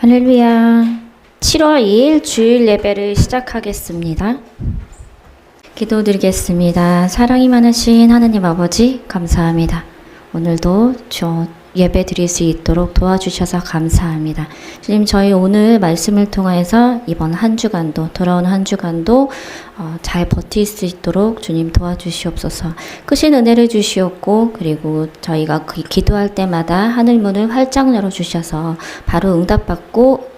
할렐루야. 7월 2일 주일 예배를 시작하겠습니다. 기도드리겠습니다. 사랑이 많으신 하느님 아버지 감사합니다. 오늘도 예배 드릴 수 있도록 도와주셔서 감사합니다. 주님, 저희 오늘 말씀을 통해서 이번 한 주간도, 돌아오는 한 주간도 잘 버틸 수 있도록 주님 도와주시옵소서. 크신 은혜를 주시옵고, 그리고 저희가 기도할 때마다 하늘문을 활짝 열어주셔서 바로 응답받고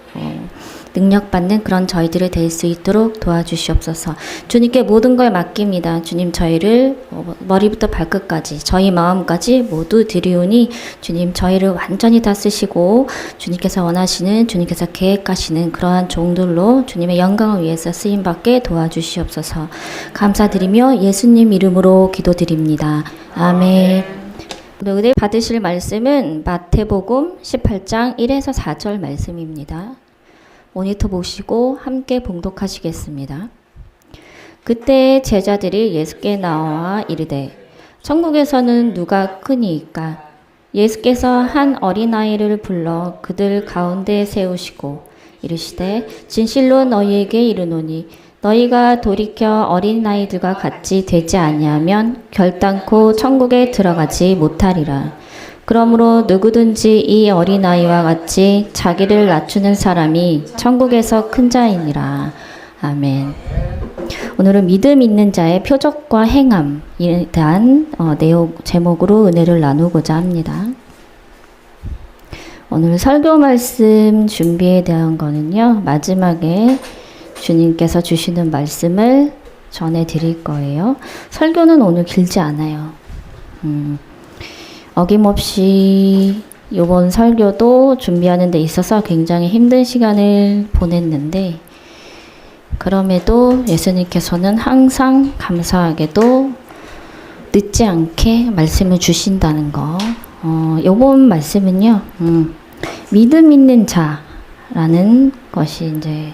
능력받는 그런 저희들이 될 수 있도록 도와주시옵소서. 주님께 모든 걸 맡깁니다. 주님, 저희를 머리부터 발끝까지, 저희 마음까지 모두 드리오니 주님, 저희를 완전히 다 쓰시고 주님께서 원하시는, 주님께서 계획하시는 그러한 종들로 주님의 영광을 위해서 쓰임받게 도와주시옵소서. 감사드리며 예수님 이름으로 기도드립니다. 아멘. 오늘 받으실 말씀은 마태복음 18장 1에서 4절 말씀입니다. 모니터 보시고 함께 봉독하시겠습니다. 그때 제자들이 예수께 나와 이르되 천국에서는 누가 크니이까? 예수께서 한 어린아이를 불러 그들 가운데 세우시고 이르시되 진실로 너희에게 이르노니 너희가 돌이켜 어린아이들과 같이 되지 아니하면 결단코 천국에 들어가지 못하리라. 그러므로 누구든지 이 어린아이와 같이 자기를 낮추는 사람이 천국에서 큰 자이니라. 아멘. 오늘은 믿음 있는 자의 표적과 행함에 대한 내용 제목으로 은혜를 나누고자 합니다. 오늘 설교 말씀 준비에 대한 거는요, 마지막에 주님께서 주시는 말씀을 전해드릴 거예요. 설교는 오늘 길지 않아요. 어김없이 이번 설교도 준비하는 데 있어서 굉장히 힘든 시간을 보냈는데, 그럼에도 예수님께서는 항상 감사하게도 늦지 않게 말씀을 주신다는 거. 이번 말씀은요, 믿음 있는 자라는 것이 이제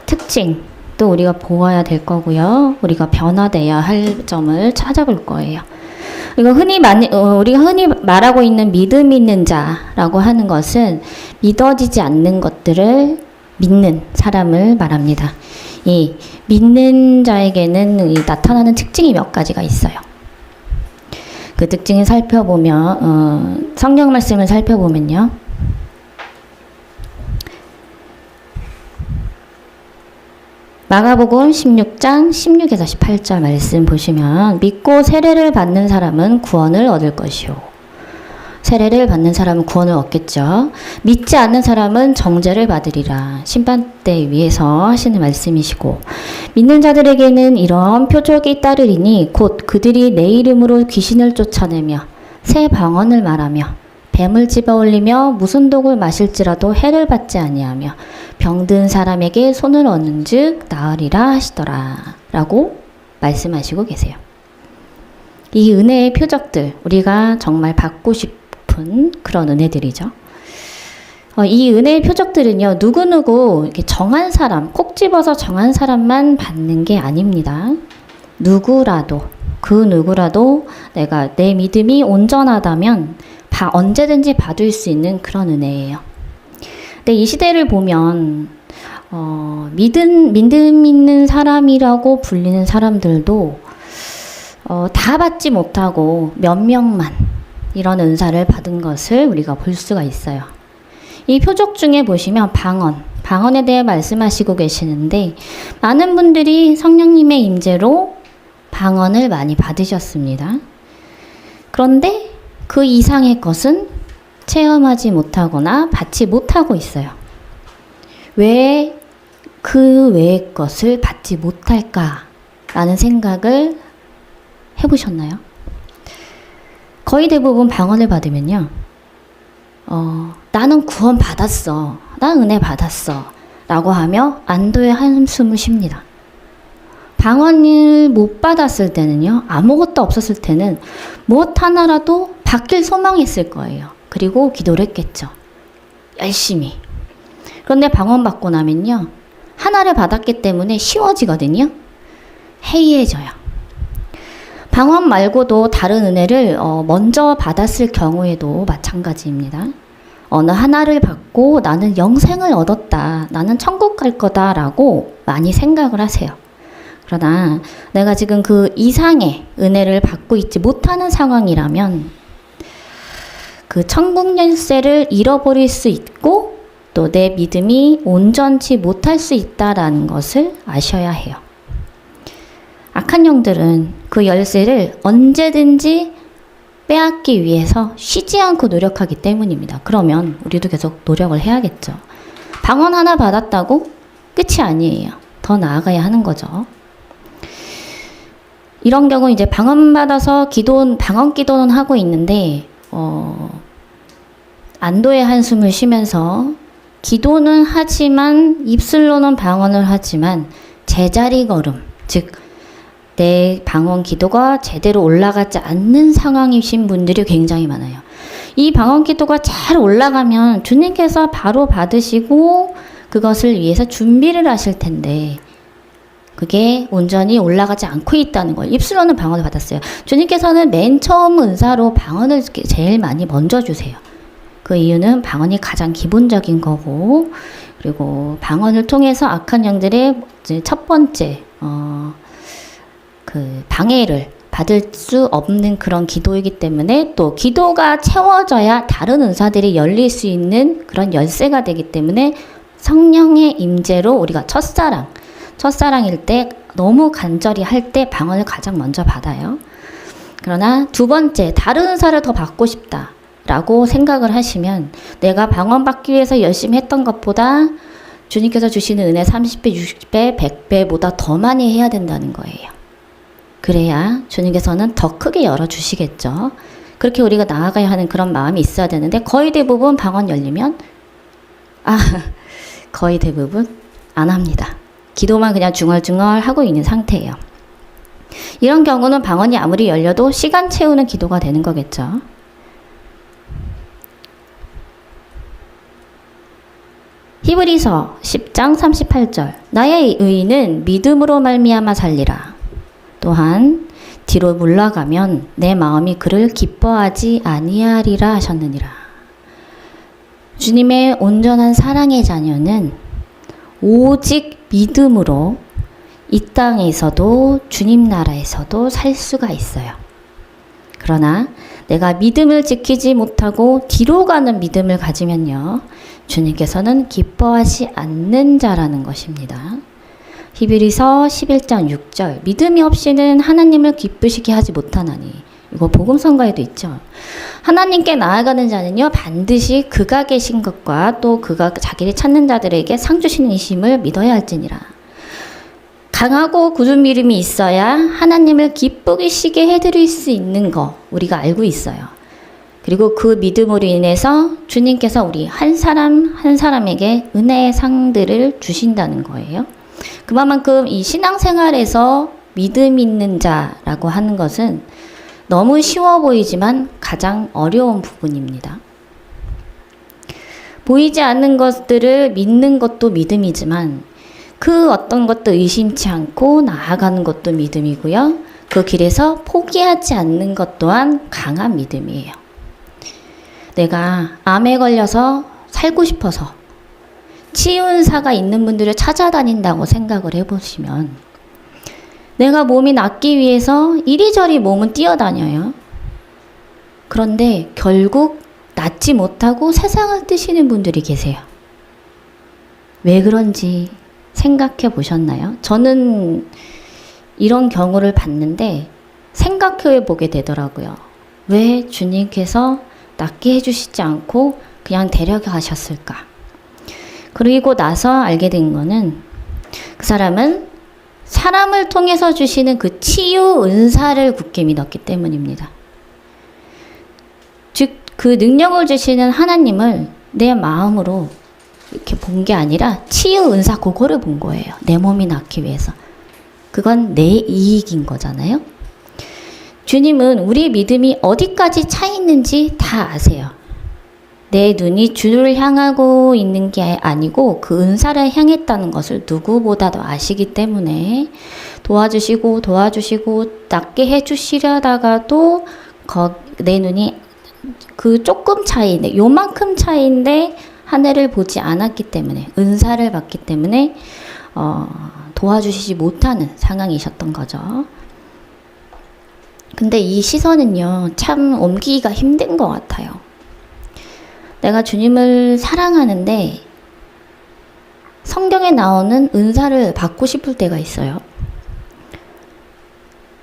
특징, 또 우리가 보아야 될 거고요. 우리가 변화되어야 할 점을 찾아볼 거예요. 우리가 흔히 말하고 있는 믿음 있는 자라고 하는 것은 믿어지지 않는 것들을 믿는 사람을 말합니다. 이 믿는 자에게는 나타나는 특징이 몇 가지가 있어요. 그 특징을 살펴보면, 성경 말씀을 살펴보면요. 마가복음 16장 16에서 18절 말씀 보시면 믿고 세례를 받는 사람은 구원을 얻을 것이요. 세례를 받는 사람은 구원을 얻겠죠. 믿지 않는 사람은 정죄를 받으리라. 심판대 위에서 하시는 말씀이시고, 믿는 자들에게는 이런 표적이 따르리니 곧 그들이 내 이름으로 귀신을 쫓아내며 새 방언을 말하며 뱀을 집어올리며 무슨 독을 마실지라도 해를 받지 아니하며 병든 사람에게 손을 얹는 즉 나으리라 하시더라 라고 말씀하시고 계세요. 이 은혜의 표적들, 우리가 정말 받고 싶은 그런 은혜들이죠. 이 은혜의 표적들은요, 누구누구 이렇게 정한 사람, 콕 집어서 정한 사람만 받는 게 아닙니다. 누구라도, 그 누구라도 내가 내 믿음이 온전하다면 언제든지 받을 수 있는 그런 은혜예요. 근데 이 시대를 보면 믿음 있는 사람이라고 불리는 사람들도 다 받지 못하고 몇 명만 이런 은사를 받은 것을 우리가 볼 수가 있어요. 이 표적 중에 보시면 방언에 대해 말씀하시고 계시는데, 많은 분들이 성령님의 임재로 방언을 많이 받으셨습니다. 그런데 그 이상의 것은 체험하지 못하거나 받지 못하고 있어요. 왜 그 외의 것을 받지 못할까라는 생각을 해보셨나요? 거의 대부분 방언을 받으면요, 나는 구원 받았어, 나 은혜 받았어 라고 하며 안도의 한숨을 쉽니다. 방언을 못 받았을 때는요, 아무것도 없었을 때는 무엇 하나라도 받길 소망했을 거예요. 그리고 기도를 했겠죠. 열심히. 그런데 방언 받고 나면요, 하나를 받았기 때문에 쉬워지거든요. 해이해져요. 방언 말고도 다른 은혜를 먼저 받았을 경우에도 마찬가지입니다. 어느 하나를 받고 나는 영생을 얻었다. 나는 천국 갈 거다라고 많이 생각을 하세요. 그러나 내가 지금 그 이상의 은혜를 받고 있지 못하는 상황이라면 그 천국 열쇠를 잃어버릴 수 있고 또 내 믿음이 온전치 못할 수 있다라는 것을 아셔야 해요. 악한 영들은 그 열쇠를 언제든지 빼앗기 위해서 쉬지 않고 노력하기 때문입니다. 그러면 우리도 계속 노력을 해야겠죠. 방언 하나 받았다고 끝이 아니에요. 더 나아가야 하는 거죠. 이런 경우 이제 방언 받아서 방언 기도는 하고 있는데 안도의 한숨을 쉬면서 기도는 하지만 입술로는 방언을 하지만 제자리 걸음, 즉 내 방언 기도가 제대로 올라가지 않는 상황이신 분들이 굉장히 많아요. 이 방언 기도가 잘 올라가면 주님께서 바로 받으시고 그것을 위해서 준비를 하실 텐데 그게 온전히 올라가지 않고 있다는 거예요. 입술로는 방언을 받았어요. 주님께서는 맨 처음 은사로 방언을 제일 많이 먼저 주세요. 그 이유는 방언이 가장 기본적인 거고, 그리고 방언을 통해서 악한 영들의 첫 번째 그 방해를 받을 수 없는 그런 기도이기 때문에 또 기도가 채워져야 다른 은사들이 열릴 수 있는 그런 열쇠가 되기 때문에 성령의 임재로 우리가 첫사랑일 때 너무 간절히 할 때 방언을 가장 먼저 받아요. 그러나 두 번째, 다른 은사를 더 받고 싶다라고 생각을 하시면 내가 방언 받기 위해서 열심히 했던 것보다 주님께서 주시는 은혜 30배, 60배, 100배보다 더 많이 해야 된다는 거예요. 그래야 주님께서는 더 크게 열어주시겠죠. 그렇게 우리가 나아가야 하는 그런 마음이 있어야 되는데 거의 대부분 방언 열리면 거의 대부분 안 합니다. 기도만 그냥 중얼중얼 하고 있는 상태예요. 이런 경우는 방언이 아무리 열려도 시간 채우는 기도가 되는 거겠죠. 히브리서 10장 38절 나의 의인은 믿음으로 말미암아 살리라. 또한 뒤로 물러가면 내 마음이 그를 기뻐하지 아니하리라 하셨느니라. 주님의 온전한 사랑의 자녀는 오직 믿음으로 이 땅에서도 주님 나라에서도 살 수가 있어요. 그러나 내가 믿음을 지키지 못하고 뒤로 가는 믿음을 가지면요, 주님께서는 기뻐하지 않는 자라는 것입니다. 히브리서 11장 6절 믿음이 없이는 하나님을 기쁘시게 하지 못하나니. 이거 복음성가에도 있죠. 하나님께 나아가는 자는요 반드시 그가 계신 것과 또 그가 자기를 찾는 자들에게 상 주시는 이심을 믿어야 할지니라. 강하고 굳은 믿음이 있어야 하나님을 기쁘시게 해드릴 수 있는 거 우리가 알고 있어요. 그리고 그 믿음으로 인해서 주님께서 우리 한 사람 한 사람에게 은혜의 상들을 주신다는 거예요. 그만큼 이 신앙생활에서 믿음 있는 자라고 하는 것은 너무 쉬워 보이지만 가장 어려운 부분입니다. 보이지 않는 것들을 믿는 것도 믿음이지만 그 어떤 것도 의심치 않고 나아가는 것도 믿음이고요. 그 길에서 포기하지 않는 것 또한 강한 믿음이에요. 내가 암에 걸려서 살고 싶어서 치유은사가 있는 분들을 찾아다닌다고 생각을 해보시면 내가 몸이 낫기 위해서 이리저리 몸은 뛰어다녀요. 그런데 결국 낫지 못하고 세상을 뜨시는 분들이 계세요. 왜 그런지 생각해 보셨나요? 저는 이런 경우를 봤는데 생각해 보게 되더라고요. 왜 주님께서 낫게 해주시지 않고 그냥 데려가셨을까? 그리고 나서 알게 된 거는 그 사람은 사람을 통해서 주시는 그 치유 은사를 굳게 믿었기 때문입니다. 즉, 그 능력을 주시는 하나님을 내 마음으로 이렇게 본 게 아니라 치유 은사 그거를 본 거예요. 내 몸이 낫기 위해서. 그건 내 이익인 거잖아요. 주님은 우리 믿음이 어디까지 차 있는지 다 아세요. 내 눈이 주를 향하고 있는 게 아니고 그 은사를 향했다는 것을 누구보다도 아시기 때문에 도와주시고 낫게 해주시려다가도 내 눈이 그 조금 차이인데, 요만큼 차이인데 하늘을 보지 않았기 때문에, 은사를 받기 때문에 도와주시지 못하는 상황이셨던 거죠. 근데 이 시선은요, 참 옮기기가 힘든 것 같아요. 내가 주님을 사랑하는데 성경에 나오는 은사를 받고 싶을 때가 있어요.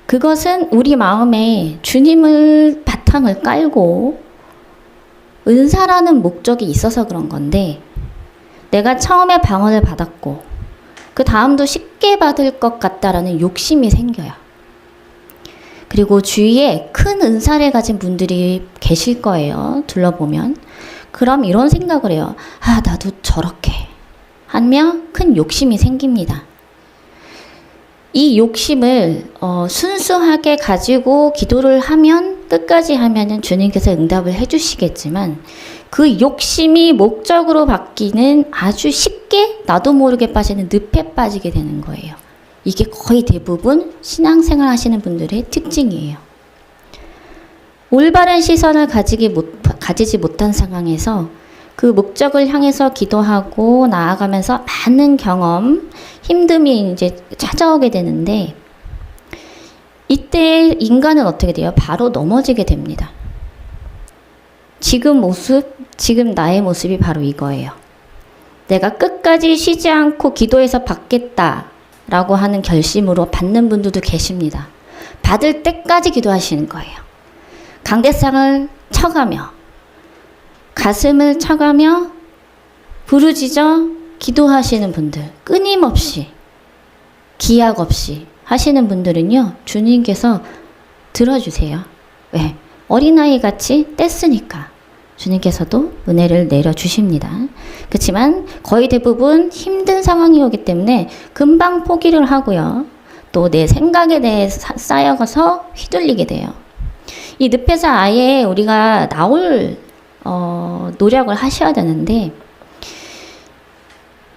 그것은 우리 마음에 주님을 바탕을 깔고 은사라는 목적이 있어서 그런 건데, 내가 처음에 방언을 받았고 그 다음도 쉽게 받을 것 같다라는 욕심이 생겨요. 그리고 주위에 큰 은사를 가진 분들이 계실 거예요. 둘러보면. 그럼 이런 생각을 해요. 아, 나도 저렇게 하며 큰 욕심이 생깁니다. 이 욕심을 순수하게 가지고 기도를 하면, 끝까지 하면은 주님께서 응답을 해주시겠지만, 그 욕심이 목적으로 바뀌는 아주 쉽게 나도 모르게 빠지는 늪에 빠지게 되는 거예요. 이게 거의 대부분 신앙생활 하시는 분들의 특징이에요. 올바른 시선을 가지지 못한 상황에서 그 목적을 향해서 기도하고 나아가면서 많은 경험, 힘듦이 이제 찾아오게 되는데, 이때 인간은 어떻게 돼요? 바로 넘어지게 됩니다. 지금 나의 모습이 바로 이거예요. 내가 끝까지 쉬지 않고 기도해서 받겠다라고 하는 결심으로 받는 분들도 계십니다. 받을 때까지 기도하시는 거예요. 강대상을 쳐가며, 가슴을 쳐가며 부르짖어 기도하시는 분들, 끊임없이 기약 없이 하시는 분들은요, 주님께서 들어주세요. 왜? 어린아이 같이 뗐으니까 주님께서도 은혜를 내려주십니다. 그렇지만 거의 대부분 힘든 상황이 오기 때문에 금방 포기를 하고요. 또 내 생각에 대해 쌓여가서 휘둘리게 돼요. 이 늪에서 아예 우리가 나올 노력을 하셔야 되는데,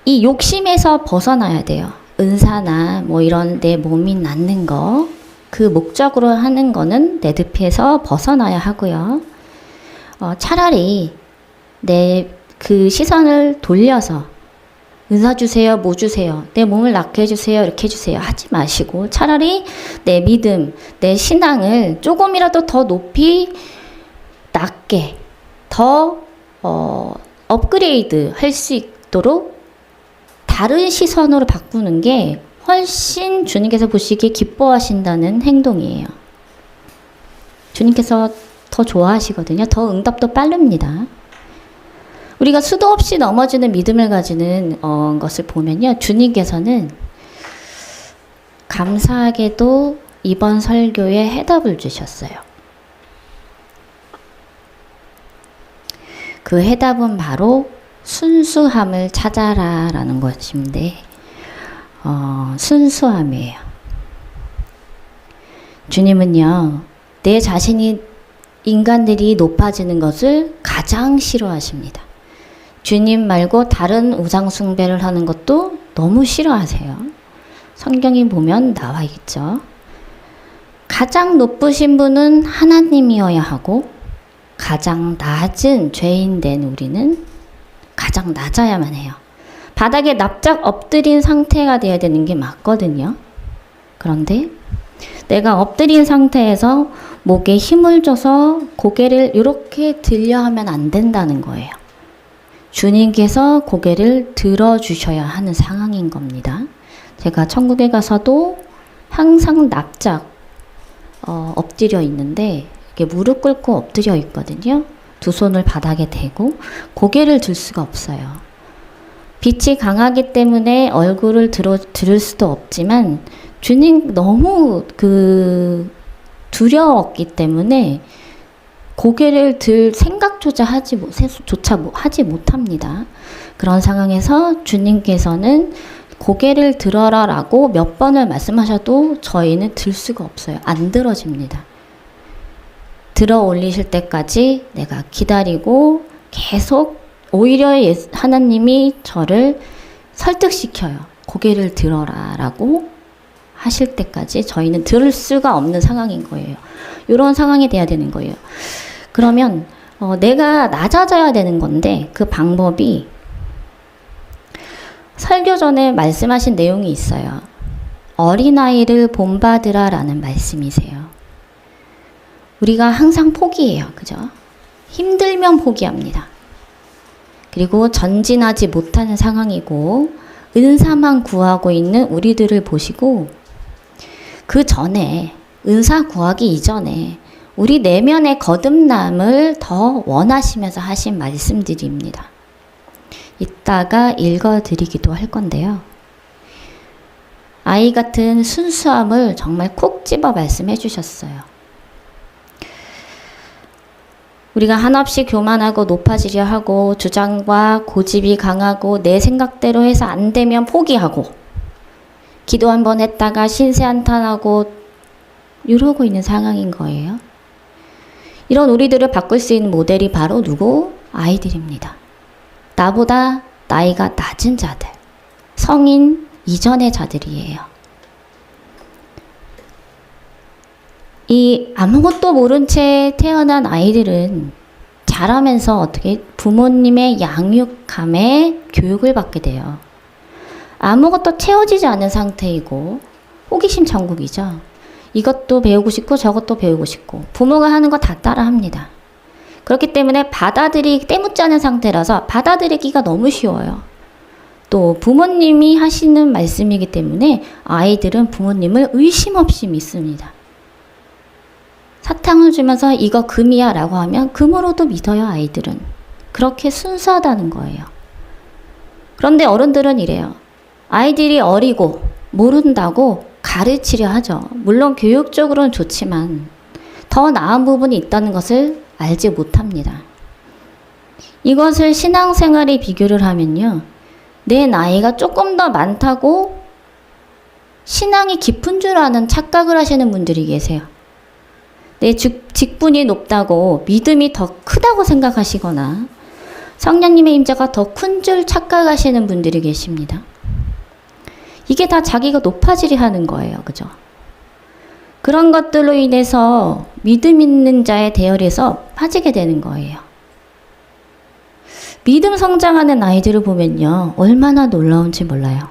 이 욕심에서 벗어나야 돼요. 은사나 뭐 이런 내 몸이 낫는 거, 그 목적으로 하는 거는 내 늪에서 벗어나야 하고요. 차라리 내 그 시선을 돌려서 은사 주세요, 뭐 주세요, 내 몸을 낫게 해주세요, 이렇게 해주세요 하지 마시고, 차라리 내 믿음, 내 신앙을 조금이라도 더 높이 낮게 더 업그레이드 할 수 있도록 다른 시선으로 바꾸는 게 훨씬 주님께서 보시기에 기뻐하신다는 행동이에요. 주님께서 더 좋아하시거든요. 더 응답도 빠릅니다. 우리가 수도 없이 넘어지는 믿음을 가지는 것을 보면요, 주님께서는 감사하게도 이번 설교에 해답을 주셨어요. 그 해답은 바로 순수함을 찾아라 라는 것인데, 순수함이에요. 주님은요, 내 자신이, 인간들이 높아지는 것을 가장 싫어하십니다. 주님 말고 다른 우상 숭배를 하는 것도 너무 싫어하세요. 성경에 보면 나와 있죠. 가장 높으신 분은 하나님이어야 하고, 가장 낮은 죄인 된 우리는 가장 낮아야만 해요. 바닥에 납작 엎드린 상태가 돼야 되는 게 맞거든요. 그런데 내가 엎드린 상태에서 목에 힘을 줘서 고개를 이렇게 들려 하면 안 된다는 거예요. 주님께서 고개를 들어주셔야 하는 상황인 겁니다. 제가 천국에 가서도 항상 납작 엎드려 있는데, 이게 무릎 꿇고 엎드려 있거든요. 두 손을 바닥에 대고 고개를 들 수가 없어요. 빛이 강하기 때문에 얼굴을 들을 수도 없지만, 주님 너무 두려웠기 때문에 고개를 들 생각조차 하지 못합니다. 그런 상황에서 주님께서는 고개를 들어라 라고 몇 번을 말씀하셔도 저희는 들 수가 없어요. 안 들어집니다. 들어 올리실 때까지 내가 기다리고 계속, 오히려 하나님이 저를 설득시켜요. 고개를 들어라 라고 하실 때까지 저희는 들을 수가 없는 상황인 거예요. 이런 상황이 돼야 되는 거예요. 그러면 내가 낮아져야 되는 건데 그 방법이 설교 전에 말씀하신 내용이 있어요. 어린아이를 본받으라 라는 말씀이세요. 우리가 항상 포기해요. 그죠? 힘들면 포기합니다. 그리고 전진하지 못하는 상황이고 은사만 구하고 있는 우리들을 보시고 그 전에 은사 구하기 이전에 우리 내면의 거듭남을 더 원하시면서 하신 말씀들입니다. 이따가 읽어드리기도 할 건데요. 아이 같은 순수함을 정말 콕 집어 말씀해 주셨어요. 우리가 한없이 교만하고 높아지려 하고 주장과 고집이 강하고 내 생각대로 해서 안 되면 포기하고 기도 한번 했다가 신세 한탄하고 이러고 있는 상황인 거예요. 이런 우리들을 바꿀 수 있는 모델이 바로 누구? 아이들입니다. 나보다 나이가 낮은 자들, 성인 이전의 자들이에요. 이 아무것도 모른 채 태어난 아이들은 자라면서 어떻게 부모님의 양육감에 교육을 받게 돼요. 아무것도 채워지지 않은 상태이고 호기심 천국이죠. 이것도 배우고 싶고 저것도 배우고 싶고 부모가 하는 거 다 따라합니다. 그렇기 때문에 때묻지 않은 상태라서 받아들이기가 너무 쉬워요. 또 부모님이 하시는 말씀이기 때문에 아이들은 부모님을 의심 없이 믿습니다. 사탕을 주면서 이거 금이야 라고 하면 금으로도 믿어요. 아이들은. 그렇게 순수하다는 거예요. 그런데 어른들은 이래요. 아이들이 어리고 모른다고 가르치려 하죠. 물론 교육적으로는 좋지만 더 나은 부분이 있다는 것을 알지 못합니다. 이것을 신앙생활에 비교를 하면요. 내 나이가 조금 더 많다고 신앙이 깊은 줄 아는 착각을 하시는 분들이 계세요. 내 직분이 높다고 믿음이 더 크다고 생각하시거나 성령님의 임재가 더 큰 줄 착각하시는 분들이 계십니다. 이게 다 자기가 높아지려 하는 거예요. 그죠? 그런 것들로 인해서 믿음 있는 자의 대열에서 빠지게 되는 거예요. 믿음 성장하는 아이들을 보면요. 얼마나 놀라운지 몰라요.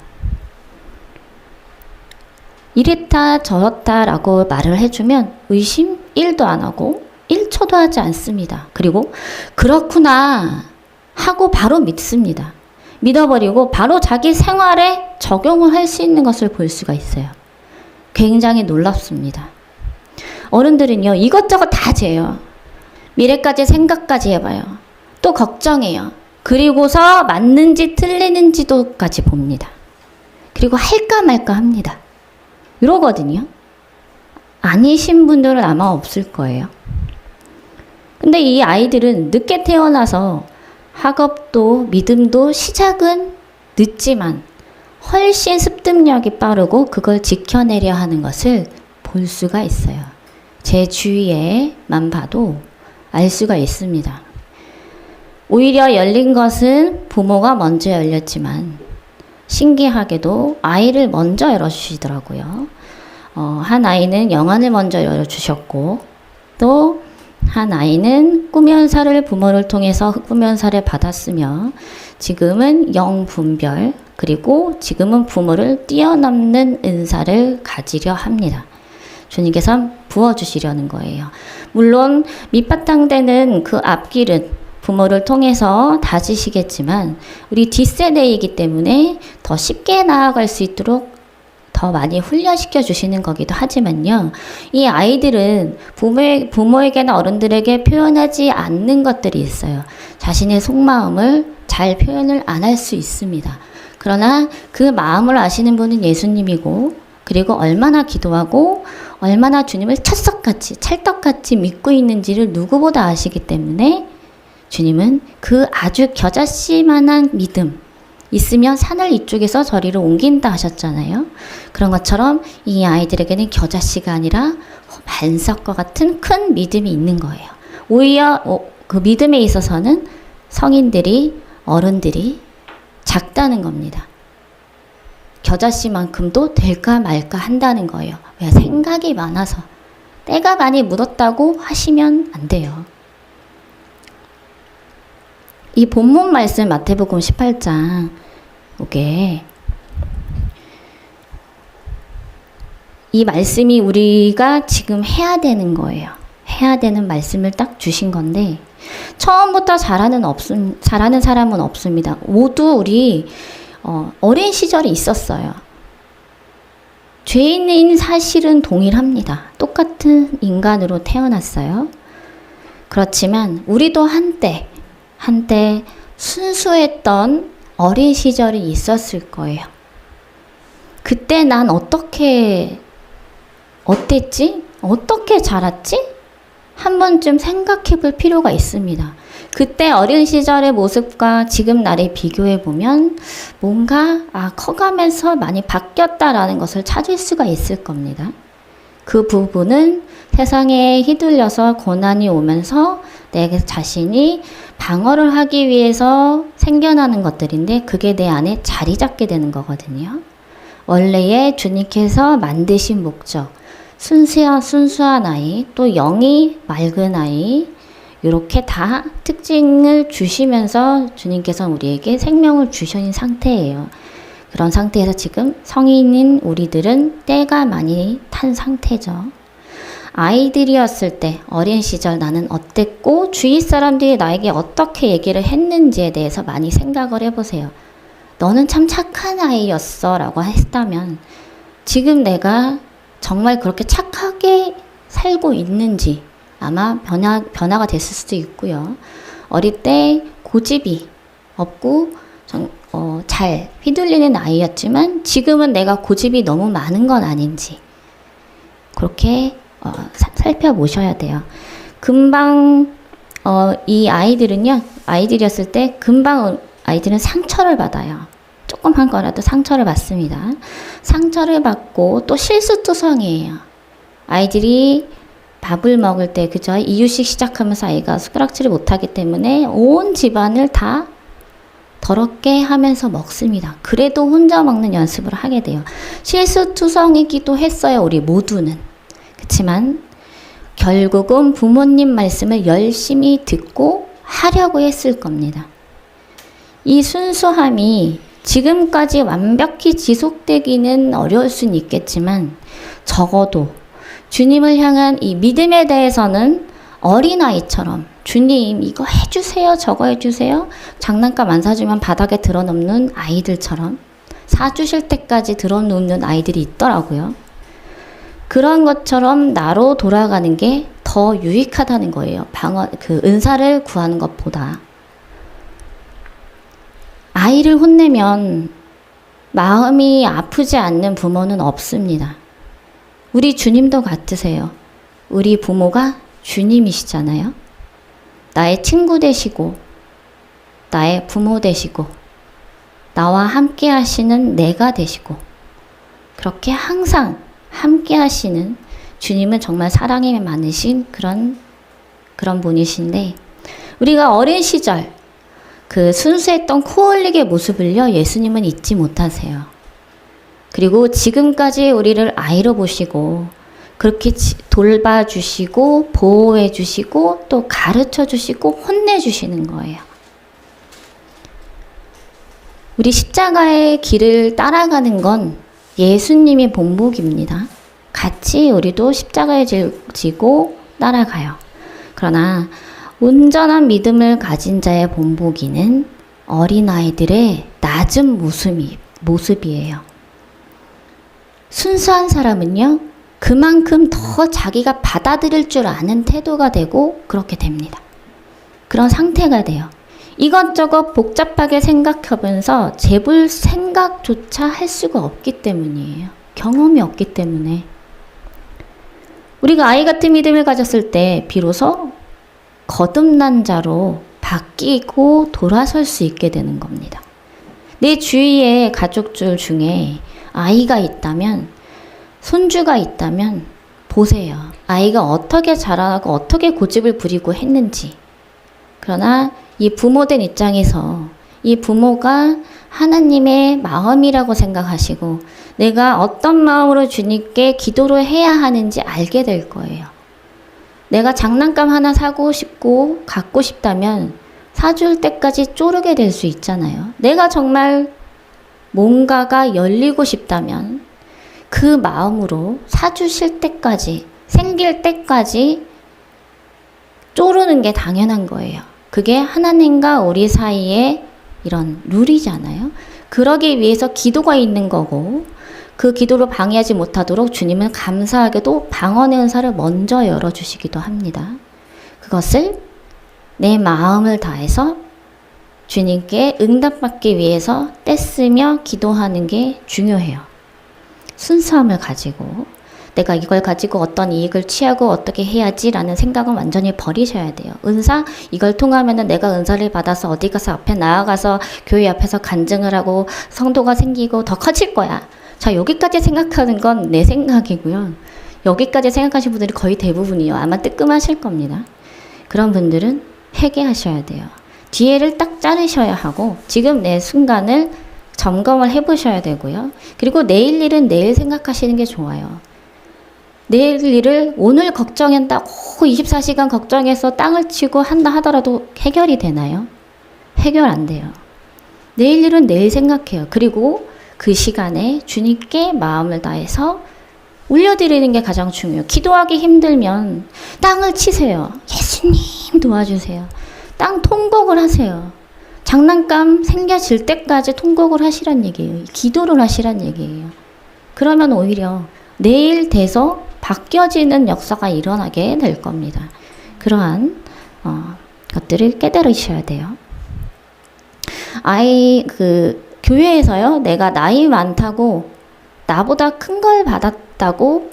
이랬다 저랬다 라고 말을 해주면 의심 1도 안 하고 1초도 하지 않습니다. 그리고 그렇구나 하고 바로 믿습니다. 믿어버리고 바로 자기 생활에 적용을 할 수 있는 것을 볼 수가 있어요. 굉장히 놀랍습니다. 어른들은요. 이것저것 다 재요. 미래까지 생각까지 해봐요. 또 걱정해요. 그리고서 맞는지 틀리는지도까지 봅니다. 그리고 할까 말까 합니다. 이러거든요. 아니신 분들은 아마 없을 거예요. 근데 이 아이들은 늦게 태어나서 학업도 믿음도 시작은 늦지만 훨씬 습득력이 빠르고 그걸 지켜내려 하는 것을 볼 수가 있어요. 제 주위에만 봐도 알 수가 있습니다. 오히려 열린 것은 부모가 먼저 열렸지만 신기하게도 아이를 먼저 열어주시더라고요. 한 아이는 영안을 먼저 열어주셨고 또 한 아이는 꿈연사를 부모를 통해서 꿈연사를 받았으며 지금은 영분별 그리고 지금은 부모를 뛰어넘는 은사를 가지려 합니다. 주님께서 부어주시려는 거예요. 물론 밑바탕 되는 그 앞길은 부모를 통해서 다지시겠지만 우리 뒷세대이기 때문에 더 쉽게 나아갈 수 있도록 더 많이 훈련시켜 주시는 거기도 하지만요. 이 아이들은 부모에게나 어른들에게 표현하지 않는 것들이 있어요. 자신의 속마음을 잘 표현을 안 할 수 있습니다. 그러나 그 마음을 아시는 분은 예수님이고 그리고 얼마나 기도하고 얼마나 주님을 철석같이 찰떡같이 믿고 있는지를 누구보다 아시기 때문에 주님은 그 아주 겨자씨만한 믿음 있으면 산을 이쪽에서 저리로 옮긴다 하셨잖아요. 그런 것처럼 이 아이들에게는 겨자씨가 아니라 반석과 같은 큰 믿음이 있는 거예요. 오히려 그 믿음에 있어서는 성인들이 어른들이 작다는 겁니다. 겨자씨만큼도 될까 말까 한다는 거예요. 왜? 생각이 많아서. 때가 많이 묻었다고 하시면 안 돼요. 이 본문 말씀 마태복음 18장 이게 이 말씀이 우리가 지금 해야 되는 거예요. 해야 되는 말씀을 딱 주신 건데 처음부터 잘하는 사람은 없습니다. 모두 우리 어린 시절이 있었어요. 죄인인 사실은 동일합니다. 똑같은 인간으로 태어났어요. 그렇지만 우리도 한때 순수했던 어린 시절이 있었을 거예요. 그때 난 어땠지? 어떻게 자랐지? 한 번쯤 생각해 볼 필요가 있습니다. 그때 어린 시절의 모습과 지금 나를 비교해 보면 뭔가 커가면서 많이 바뀌었다라는 것을 찾을 수가 있을 겁니다. 그 부분은 세상에 휘둘려서 고난이 오면서 내 자신이 방어를 하기 위해서 생겨나는 것들인데 그게 내 안에 자리 잡게 되는 거거든요. 원래의 주님께서 만드신 목적, 순수한 아이, 또 영이 맑은 아이, 이렇게 다 특징을 주시면서 주님께서 우리에게 생명을 주신 상태예요. 그런 상태에서 지금 성인인 우리들은 때가 많이 탄 상태죠. 아이들이었을 때 어린 시절 나는 어땠고 주위 사람들이 나에게 어떻게 얘기를 했는지에 대해서 많이 생각을 해보세요. 너는 참 착한 아이였어 라고 했다면 지금 내가 정말 그렇게 착하게 살고 있는지 아마 변화가 됐을 수도 있고요. 어릴 때 고집이 없고 잘 휘둘리는 아이였지만 지금은 내가 고집이 너무 많은 건 아닌지 그렇게 살펴보셔야 돼요. 금방 이 아이들이었을 때 금방 아이들은 상처를 받아요. 조금만 거라도 상처를 받습니다. 상처를 받고 또 실수투성이에요. 아이들이 밥을 먹을 때 그죠? 이유식 시작하면서 아이가 숟가락질을 못하기 때문에 온 집안을 다 더럽게 하면서 먹습니다. 그래도 혼자 먹는 연습을 하게 돼요. 실수투성이기도 했어요. 우리 모두는. 그렇지만 결국은 부모님 말씀을 열심히 듣고 하려고 했을 겁니다. 이 순수함이 지금까지 완벽히 지속되기는 어려울 수는 있겠지만 적어도 주님을 향한 이 믿음에 대해서는 어린아이처럼 주님 이거 해주세요 저거 해주세요 장난감 안 사주면 바닥에 드러눕는 아이들처럼 사주실 때까지 드러눕는 아이들이 있더라고요. 그런 것처럼 나로 돌아가는 게 더 유익하다는 거예요. 은사를 구하는 것보다. 아이를 혼내면 마음이 아프지 않는 부모는 없습니다. 우리 주님도 같으세요. 우리 부모가 주님이시잖아요. 나의 친구 되시고 나의 부모 되시고 나와 함께 하시는 내가 되시고 그렇게 항상 함께 하시는 주님은 정말 사랑이 많으신 그런 분이신데 우리가 어린 시절 그 순수했던 코올릭의 모습을요 예수님은 잊지 못하세요. 그리고 지금까지 우리를 아이로 보시고 그렇게 돌봐주시고 보호해주시고 또 가르쳐주시고 혼내주시는 거예요. 우리 십자가의 길을 따라가는 건 예수님의 본보기입니다. 같이 우리도 십자가에 지고 따라가요. 그러나 온전한 믿음을 가진 자의 본보기는 어린아이들의 낮은 모습이에요. 순수한 사람은요, 그만큼 더 자기가 받아들일 줄 아는 태도가 되고 그렇게 됩니다. 그런 상태가 돼요. 이것저것 복잡하게 생각하면서 재볼 생각조차 할 수가 없기 때문이에요. 경험이 없기 때문에. 우리가 아이 같은 믿음을 가졌을 때 비로소 거듭난 자로 바뀌고 돌아설 수 있게 되는 겁니다. 내 주위에 가족들 중에 아이가 있다면, 손주가 있다면 보세요. 아이가 어떻게 자라고 어떻게 고집을 부리고 했는지. 그러나 이 부모된 입장에서 이 부모가 하나님의 마음이라고 생각하시고 내가 어떤 마음으로 주님께 기도를 해야 하는지 알게 될 거예요. 내가 장난감 하나 사고 싶고 갖고 싶다면 사줄 때까지 쪼르게 될 수 있잖아요. 내가 정말 뭔가가 열리고 싶다면 그 마음으로 사주실 때까지, 생길 때까지 쪼르는 게 당연한 거예요. 그게 하나님과 우리 사이의 이런 룰이잖아요. 그러기 위해서 기도가 있는 거고, 그 기도를 방해하지 못하도록 주님은 감사하게도 방언의 은사를 먼저 열어주시기도 합니다. 그것을 내 마음을 다해서 주님께 응답받기 위해서 떼쓰며 기도하는 게 중요해요. 순수함을 가지고 내가 이걸 가지고 어떤 이익을 취하고 어떻게 해야지라는 생각은 완전히 버리셔야 돼요. 은사? 이걸 통하면은 내가 은사를 받아서 어디 가서 앞에 나아가서 교회 앞에서 간증을 하고 성도가 생기고 더 커질 거야. 자, 여기까지 생각하는 건 내 생각이고요. 여기까지 생각하신 분들이 거의 대부분이요. 아마 뜨끔하실 겁니다. 그런 분들은 회개하셔야 돼요. 뒤에를 딱 자르셔야 하고 지금 내 순간을 점검을 해보셔야 되고요. 그리고 내일 일은 내일 생각하시는 게 좋아요. 내일 일을 오늘 걱정한다고 24시간 걱정해서 땅을 치고 한다 하더라도 해결이 되나요? 해결 안 돼요. 내일 일은 내일 생각해요. 그리고 그 시간에 주님께 마음을 다해서 올려드리는 게 가장 중요해요. 기도하기 힘들면 땅을 치세요. 예수님 도와주세요. 땅 통곡을 하세요. 장난감 생겨질 때까지 통곡을 하시란 얘기예요. 기도를 하시란 얘기예요. 그러면 오히려 내일 돼서 바뀌어지는 역사가 일어나게 될 겁니다. 그러한 것들을 깨달으셔야 돼요. 교회에서요, 내가 나이 많다고 나보다 큰 걸 받았다고,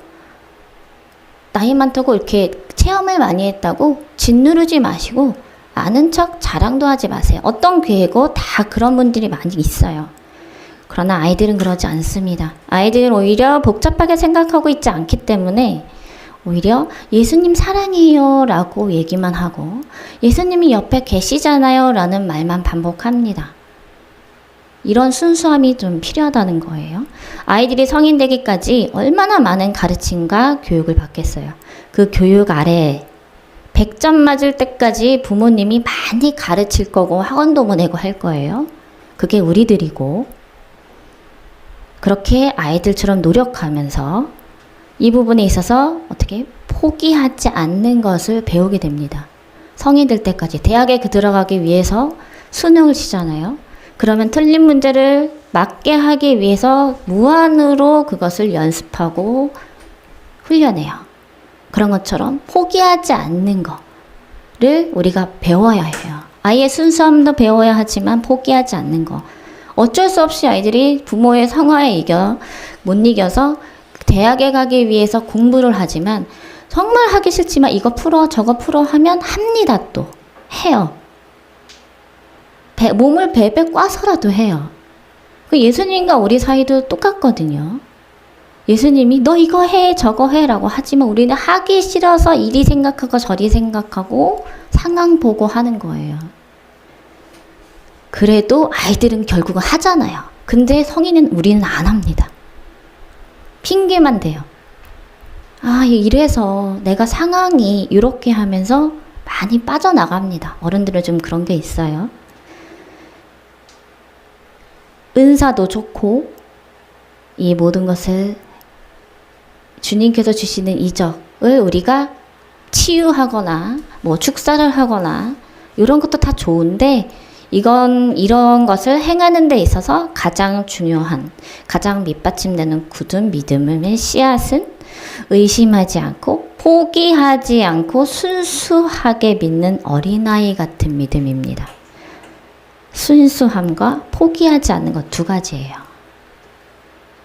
나이 많다고 이렇게 체험을 많이 했다고 짓누르지 마시고 아는 척 자랑도 하지 마세요. 어떤 교회고 다 그런 분들이 많이 있어요. 그러나 아이들은 그러지 않습니다. 아이들은 오히려 복잡하게 생각하고 있지 않기 때문에 오히려 예수님 사랑해요 라고 얘기만 하고 예수님이 옆에 계시잖아요 라는 말만 반복합니다. 이런 순수함이 좀 필요하다는 거예요. 아이들이 성인 되기까지 얼마나 많은 가르침과 교육을 받겠어요. 그 교육 아래에 100점 맞을 때까지 부모님이 많이 가르칠 거고 학원도 보내고 할 거예요. 그게 우리들이고, 그렇게 아이들처럼 노력하면서 이 부분에 있어서 어떻게 포기하지 않는 것을 배우게 됩니다. 성인 될 때까지 대학에 들어가기 위해서 수능을 치잖아요. 그러면 틀린 문제를 맞게 하기 위해서 무한으로 그것을 연습하고 훈련해요. 그런 것처럼 포기하지 않는 거를 우리가 배워야 해요. 아이의 순수함도 배워야 하지만 포기하지 않는 거. 어쩔 수 없이 아이들이 부모의 성화에 못 이겨서 대학에 가기 위해서 공부를 하지만 정말 하기 싫지만 이거 풀어 저거 풀어 하면 합니다. 또 해요. 몸을 베베 꽈서라도 해요. 예수님과 우리 사이도 똑같거든요. 예수님이 너 이거 해 저거 해 라고 하지만 우리는 하기 싫어서 이리 생각하고 저리 생각하고 상황 보고 하는 거예요. 그래도 아이들은 결국은 하잖아요. 근데 성인은 우리는 안 합니다. 핑계만 대요. 아, 이래서 내가 상황이 이렇게 하면서 많이 빠져나갑니다. 어른들은 좀 그런 게 있어요. 은사도 좋고 이 모든 것을 주님께서 주시는 이적을 우리가 치유하거나 뭐 축사를 하거나 이런 것도 다 좋은데 이런 것을 행하는 데 있어서 가장 중요한, 가장 밑받침되는 굳은 믿음의 씨앗은 의심하지 않고 포기하지 않고 순수하게 믿는 어린아이 같은 믿음입니다. 순수함과 포기하지 않는 것 두 가지예요.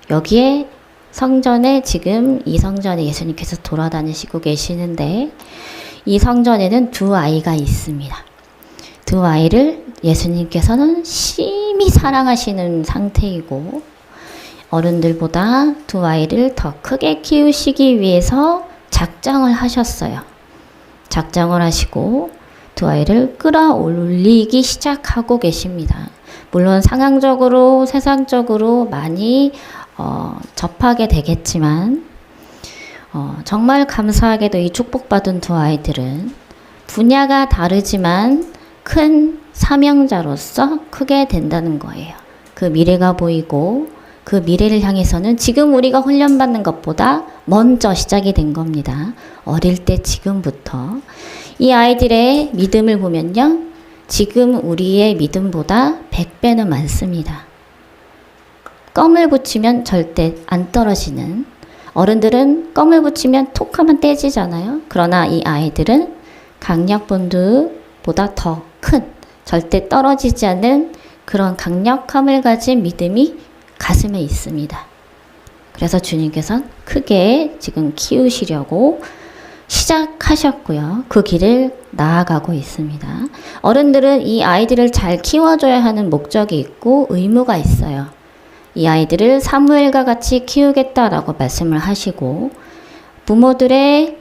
여기에 성전에 지금 이 성전에 예수님께서 돌아다니시고 계시는데 이 성전에는 두 아이가 있습니다. 두 아이를 예수님께서는 심히 사랑하시는 상태이고 어른들보다 두 아이를 더 크게 키우시기 위해서 작정을 하셨어요. 작정을 하시고 두 아이를 끌어올리기 시작하고 계십니다. 물론 상황적으로 세상적으로 많이 접하게 되겠지만 정말 감사하게도 이 축복받은 두 아이들은 분야가 다르지만 큰 사명자로서 크게 된다는 거예요. 그 미래가 보이고 그 미래를 향해서는 지금 우리가 훈련받는 것보다 먼저 시작이 된 겁니다. 어릴 때 지금부터. 이 아이들의 믿음을 보면요. 지금 우리의 믿음보다 100배는 많습니다. 껌을 붙이면 절대 안 떨어지는, 어른들은 껌을 붙이면 톡 하면 떼지잖아요. 그러나 이 아이들은 강력본드보다 더 큰, 절대 떨어지지 않는 그런 강력함을 가진 믿음이 가슴에 있습니다. 그래서 주님께서 크게 지금 키우시려고 시작하셨고요. 그 길을 나아가고 있습니다. 어른들은 이 아이들을 잘 키워줘야 하는 목적이 있고 의무가 있어요. 이 아이들을 사무엘과 같이 키우겠다라고 말씀을 하시고 부모들의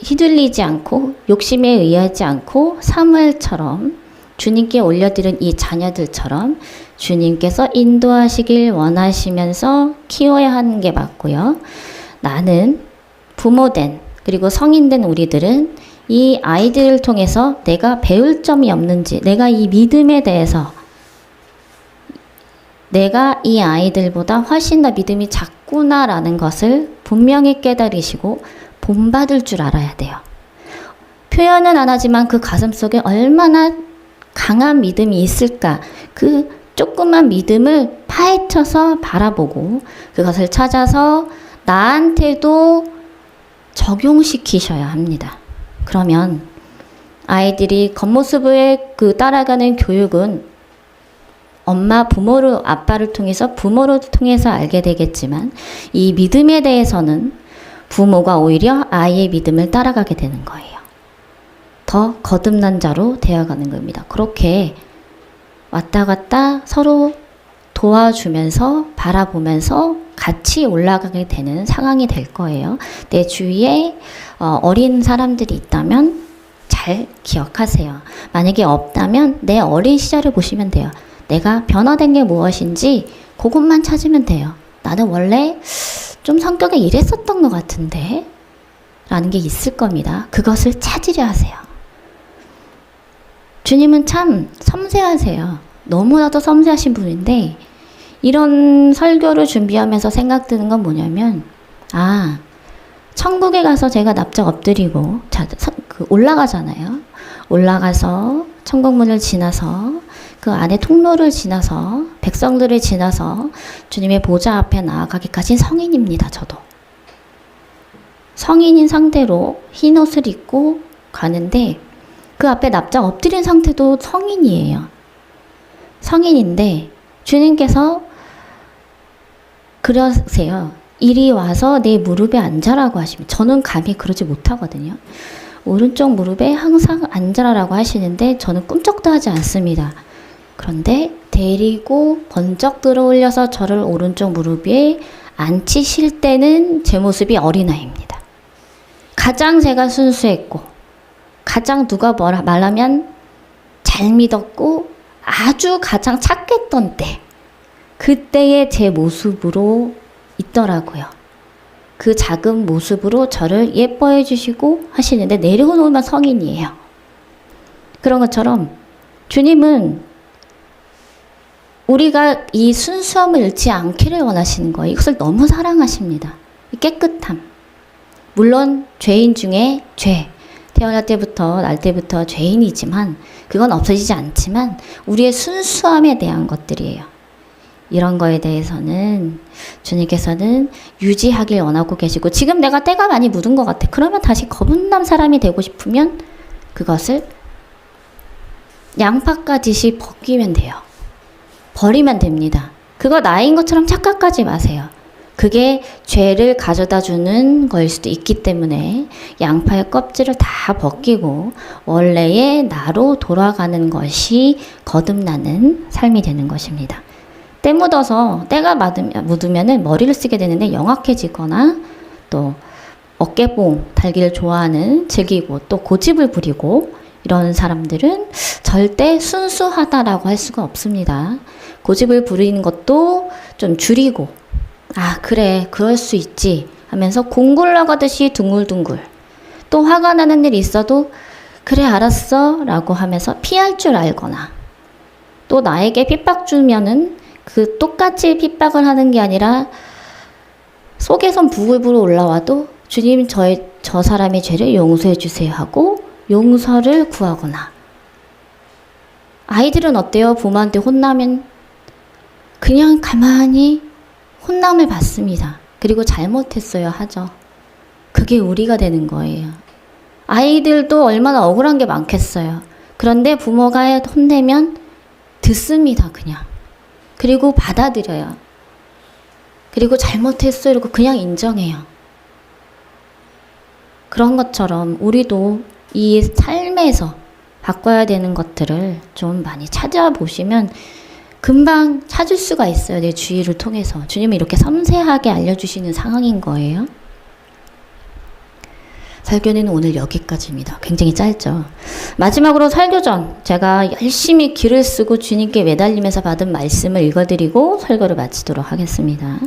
휘둘리지 않고 욕심에 의하지 않고 사무엘처럼 주님께 올려드린 이 자녀들처럼 주님께서 인도하시길 원하시면서 키워야 하는 게 맞고요. 나는 부모된 그리고 성인된 우리들은 이 아이들을 통해서 내가 배울 점이 없는지, 내가 이 믿음에 대해서 내가 이 아이들보다 훨씬 더 믿음이 작구나라는 것을 분명히 깨달으시고 본받을 줄 알아야 돼요. 표현은 안 하지만 그 가슴속에 얼마나 강한 믿음이 있을까, 그 조그만 믿음을 파헤쳐서 바라보고 그것을 찾아서 나한테도 적용시키셔야 합니다. 그러면 아이들이 겉모습에 그 따라가는 교육은 부모를, 아빠를 통해서 부모를 통해서 알게 되겠지만 이 믿음에 대해서는 부모가 오히려 아이의 믿음을 따라가게 되는 거예요. 더 거듭난 자로 되어가는 겁니다. 그렇게 왔다 갔다 서로 도와주면서 바라보면서 같이 올라가게 되는 상황이 될 거예요. 내 주위에 어린 사람들이 있다면 잘 기억하세요. 만약에 없다면 내 어린 시절을 보시면 돼요. 내가 변화된 게 무엇인지 그것만 찾으면 돼요. 나는 원래 좀 성격이 이랬었던 것 같은데 라는 게 있을 겁니다. 그것을 찾으려 하세요. 주님은 참 섬세하세요. 너무나도 섬세하신 분인데 이런 설교를 준비하면서 생각드는 건 뭐냐면 천국에 가서 제가 납작 엎드리고 올라가잖아요. 올라가서 천국문을 지나서 그 안에 통로를 지나서 백성들을 지나서 주님의 보좌 앞에 나아가기까지 성인입니다. 저도. 성인인 상태로 흰 옷을 입고 가는데 그 앞에 납작 엎드린 상태도 성인이에요. 성인인데 주님께서 그러세요. 이리 와서 내 무릎에 앉아라고 하시면 저는 감히 그러지 못하거든요. 오른쪽 무릎에 항상 앉아라라고 하시는데 저는 꿈쩍도 하지 않습니다. 그런데 데리고 번쩍 들어 올려서 저를 오른쪽 무릎 위에 앉히실 때는 제 모습이 어린아이입니다. 가장 제가 순수했고 가장 누가 말하면 잘 믿었고 아주 가장 착했던 때 그때의 제 모습으로 있더라고요. 그 작은 모습으로 저를 예뻐해 주시고 하시는데 내려놓으면 성인이에요. 그런 것처럼 주님은 우리가 이 순수함을 잃지 않기를 원하시는 거예요. 이것을 너무 사랑하십니다. 깨끗함. 물론 죄인 중에 태어날 때부터 날 때부터 죄인이지만 그건 없어지지 않지만 우리의 순수함에 대한 것들이에요. 이런 거에 대해서는 주님께서는 유지하길 원하고 계시고 지금 내가 때가 많이 묻은 것 같아. 그러면 다시 거듭난 사람이 되고 싶으면 그것을 양파가듯이 벗기면 돼요. 버리면 됩니다. 그거 나인 것처럼 착각하지 마세요. 그게 죄를 가져다 주는 거일 수도 있기 때문에 양파의 껍질을 다 벗기고 원래의 나로 돌아가는 것이 거듭나는 삶이 되는 것입니다. 때 묻어서 때가 묻으면 머리를 쓰게 되는데 영악해지거나 또 어깨뽕 달기를 즐기고 또 고집을 부리고 이런 사람들은 절대 순수하다라고 할 수가 없습니다. 고집을 부리는 것도 좀 줄이고 그래 그럴 수 있지 하면서 공굴 나가듯이 둥글둥글 또 화가 나는 일이 있어도 그래 알았어 라고 하면서 피할 줄 알거나, 또 나에게 핍박 주면은 그 똑같이 핍박을 하는 게 아니라 속에선 부글부글 올라와도 주님 저 사람의 죄를 용서해 주세요 하고 용서를 구하거나. 아이들은 어때요? 부모한테 혼나면 그냥 가만히 혼남을 받습니다. 그리고 잘못했어요 하죠. 그게 우리가 되는 거예요. 아이들도 얼마나 억울한 게 많겠어요. 그런데 부모가 혼내면 듣습니다, 그냥. 그리고 받아들여요. 그리고 잘못했어 이러고 그냥 인정해요. 그런 것처럼 우리도 이 삶에서 바꿔야 되는 것들을 좀 많이 찾아보시면 금방 찾을 수가 있어요. 내 주의를 통해서. 주님이 이렇게 섬세하게 알려주시는 상황인 거예요. 설교는 오늘 여기까지입니다. 굉장히 짧죠. 마지막으로 설교 전 제가 열심히 길을 쓰고 주님께 매달리면서 받은 말씀을 읽어드리고 설교를 마치도록 하겠습니다.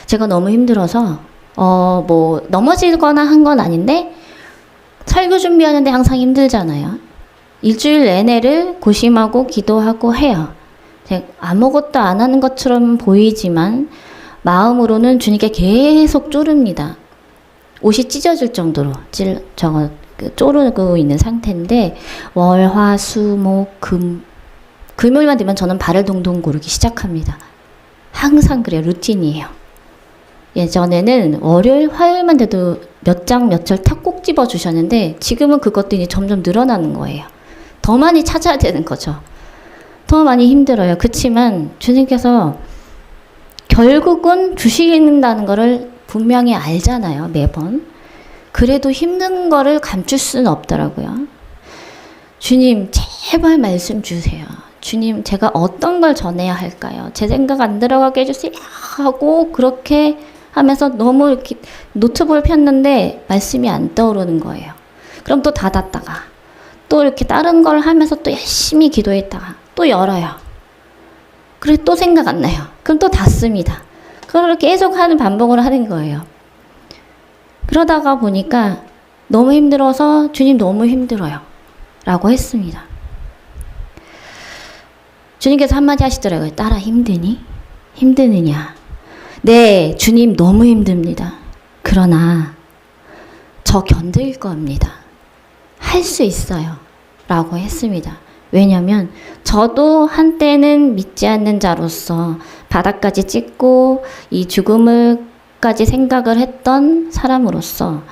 제가 너무 힘들어서 넘어지거나 한 건 아닌데 설교 준비하는데 항상 힘들잖아요. 일주일 내내를 고심하고 기도하고 해요. 제가 아무것도 안 하는 것처럼 보이지만 마음으로는 주님께 계속 쪼릅니다. 옷이 찢어질 정도로 쪼르고 있는 상태인데 월, 화, 수, 목, 금요일만 되면 저는 발을 동동 구르기 시작합니다. 항상 그래요. 루틴이에요. 예전에는 월요일, 화요일만 돼도 몇 장, 몇 절 탁 꼭 집어 주셨는데 지금은 그것도 이제 점점 늘어나는 거예요. 더 많이 찾아야 되는 거죠. 더 많이 힘들어요. 그치만 주님께서 결국은 주시는다는 거를 분명히 알잖아요. 매번. 그래도 힘든 거를 감출 수는 없더라고요. 주님 제발 말씀 주세요. 주님 제가 어떤 걸 전해야 할까요? 제 생각 안 들어가게 해주세요 하고 그렇게 하면서 너무 이렇게 노트북을 폈는데 말씀이 안 떠오르는 거예요. 그럼 또 닫았다가 또 이렇게 다른 걸 하면서 또 열심히 기도했다가 또 열어요. 그래 또 생각 안 나요. 그럼 또 닫습니다. 그걸 계속 하는 반복을 하는 거예요. 그러다가 보니까 너무 힘들어서 주님 너무 힘들어요 라고 했습니다. 주님께서 한마디 하시더라고요. 딸아 힘드니? 힘드느냐? 네, 주님 너무 힘듭니다. 그러나 저 견딜 겁니다. 할 수 있어요 라고 했습니다. 왜냐면 저도 한때는 믿지 않는 자로서 바닥까지 찍고 이 죽음을까지 생각을 했던 사람으로서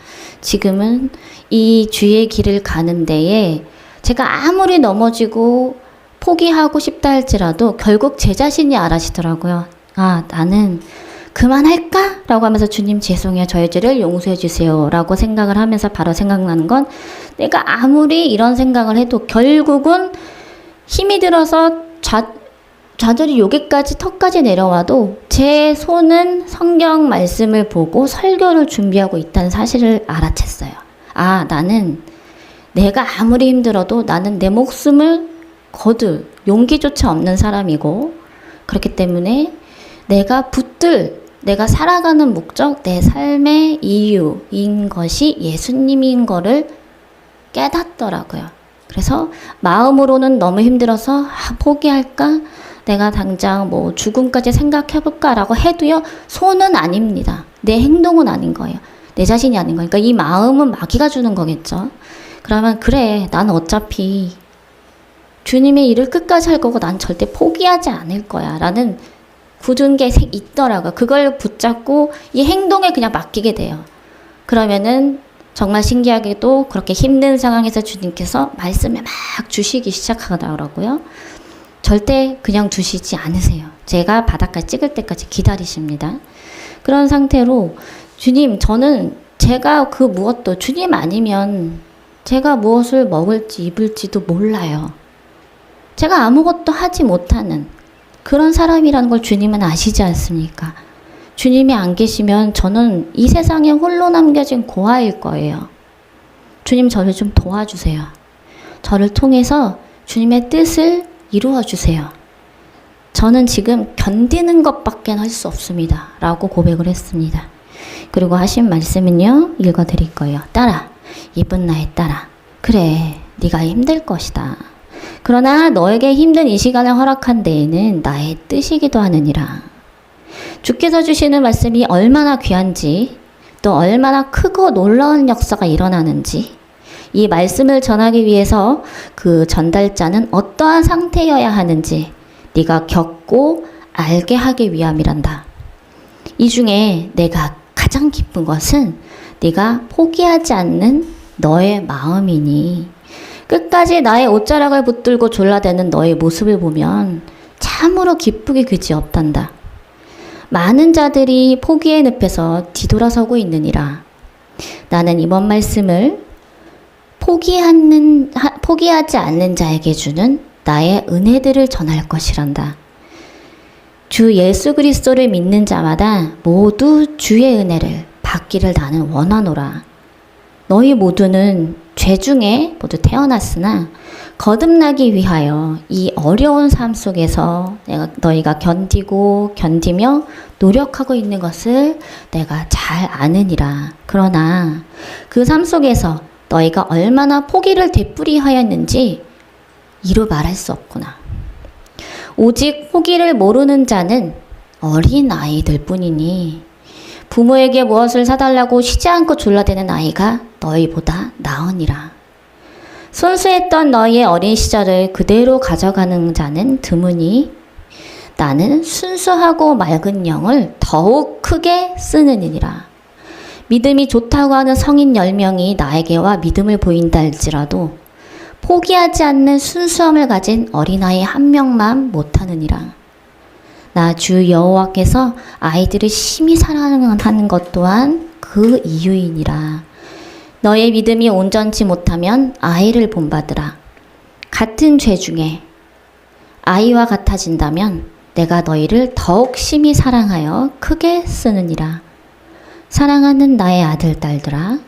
지금은 이 주의 길을 가는 데에 제가 아무리 넘어지고 포기하고 싶다 할지라도 결국 제 자신이 알아시더라고요. 아, 나는 그만할까? 라고 하면서 주님 죄송해요. 저의 죄를 용서해 주세요. 라고 생각을 하면서 바로 생각나는 건 내가 아무리 이런 생각을 해도 결국은 힘이 들어서 좌절이 여기까지 턱까지 내려와도 제 손은 성경 말씀을 보고 설교를 준비하고 있다는 사실을 알아챘어요. 아, 나는 내가 아무리 힘들어도 나는 내 목숨을 거둘 용기조차 없는 사람이고 그렇기 때문에 내가 살아가는 목적, 내 삶의 이유인 것이 예수님인 거를 깨닫더라고요. 그래서 마음으로는 너무 힘들어서 포기할까? 내가 당장 죽음까지 생각해볼까? 라고 해도요. 손은 아닙니다. 내 행동은 아닌 거예요. 내 자신이 아닌 거예요. 그러니까 이 마음은 마귀가 주는 거겠죠. 그러면 그래, 난 어차피 주님의 일을 끝까지 할 거고 난 절대 포기하지 않을 거야 라는 굳은 게 있더라고요. 그걸 붙잡고 이 행동에 그냥 맡기게 돼요. 그러면은 정말 신기하게도 그렇게 힘든 상황에서 주님께서 말씀을 막 주시기 시작하더라고요. 절대 그냥 두시지 않으세요. 제가 바닥까지 찍을 때까지 기다리십니다. 그런 상태로 주님, 저는 제가 그 무엇도 주님 아니면 제가 무엇을 먹을지 입을지도 몰라요. 제가 아무것도 하지 못하는 그런 사람이라는 걸 주님은 아시지 않습니까? 주님이 안 계시면 저는 이 세상에 홀로 남겨진 고아일 거예요. 주님 저를 좀 도와주세요. 저를 통해서 주님의 뜻을 이루어 주세요. 저는 지금 견디는 것밖에 할 수 없습니다. 라고 고백을 했습니다. 그리고 하신 말씀은요, 읽어드릴 거예요. 딸아, 이쁜 나의 딸아, 그래, 네가 힘들 것이다. 그러나 너에게 힘든 이 시간을 허락한 데에는 나의 뜻이기도 하느니라. 주께서 주시는 말씀이 얼마나 귀한지, 또 얼마나 크고 놀라운 역사가 일어나는지, 이 말씀을 전하기 위해서 그 전달자는 어떠한 상태여야 하는지 네가 겪고 알게 하기 위함이란다. 이 중에 내가 가장 기쁜 것은 네가 포기하지 않는 너의 마음이니, 끝까지 나의 옷자락을 붙들고 졸라대는 너의 모습을 보면 참으로 기쁘기 그지없단다. 많은 자들이 포기의 늪에서 뒤돌아서고 있느니라. 나는 이번 말씀을 포기하지 않는 자에게 주는 나의 은혜들을 전할 것이란다. 주 예수 그리스도를 믿는 자마다 모두 주의 은혜를 받기를 나는 원하노라. 너희 모두는 죄 중에 모두 태어났으나 거듭나기 위하여 이 어려운 삶 속에서 너희가 견디며 노력하고 있는 것을 내가 잘 아느니라. 그러나 그 삶 속에서 너희가 얼마나 포기를 되풀이하였는지 이루 말할 수 없구나. 오직 포기를 모르는 자는 어린 아이들 뿐이니 부모에게 무엇을 사달라고 쉬지 않고 졸라대는 아이가 너희보다 나으니라. 순수했던 너희의 어린 시절을 그대로 가져가는 자는 드무니 나는 순수하고 맑은 영을 더욱 크게 쓰느니라. 믿음이 좋다고 하는 성인 10명이 나에게 와 믿음을 보인다 할지라도 포기하지 않는 순수함을 가진 어린아이 1명만 못하느니라. 나 주 여호와께서 아이들을 심히 사랑하는 것 또한 그 이유이니라. 너의 믿음이 온전치 못하면 아이를 본받으라. 같은 죄 중에 아이와 같아진다면 내가 너희를 더욱 심히 사랑하여 크게 쓰느니라. 사랑하는 나의 아들, 딸들아,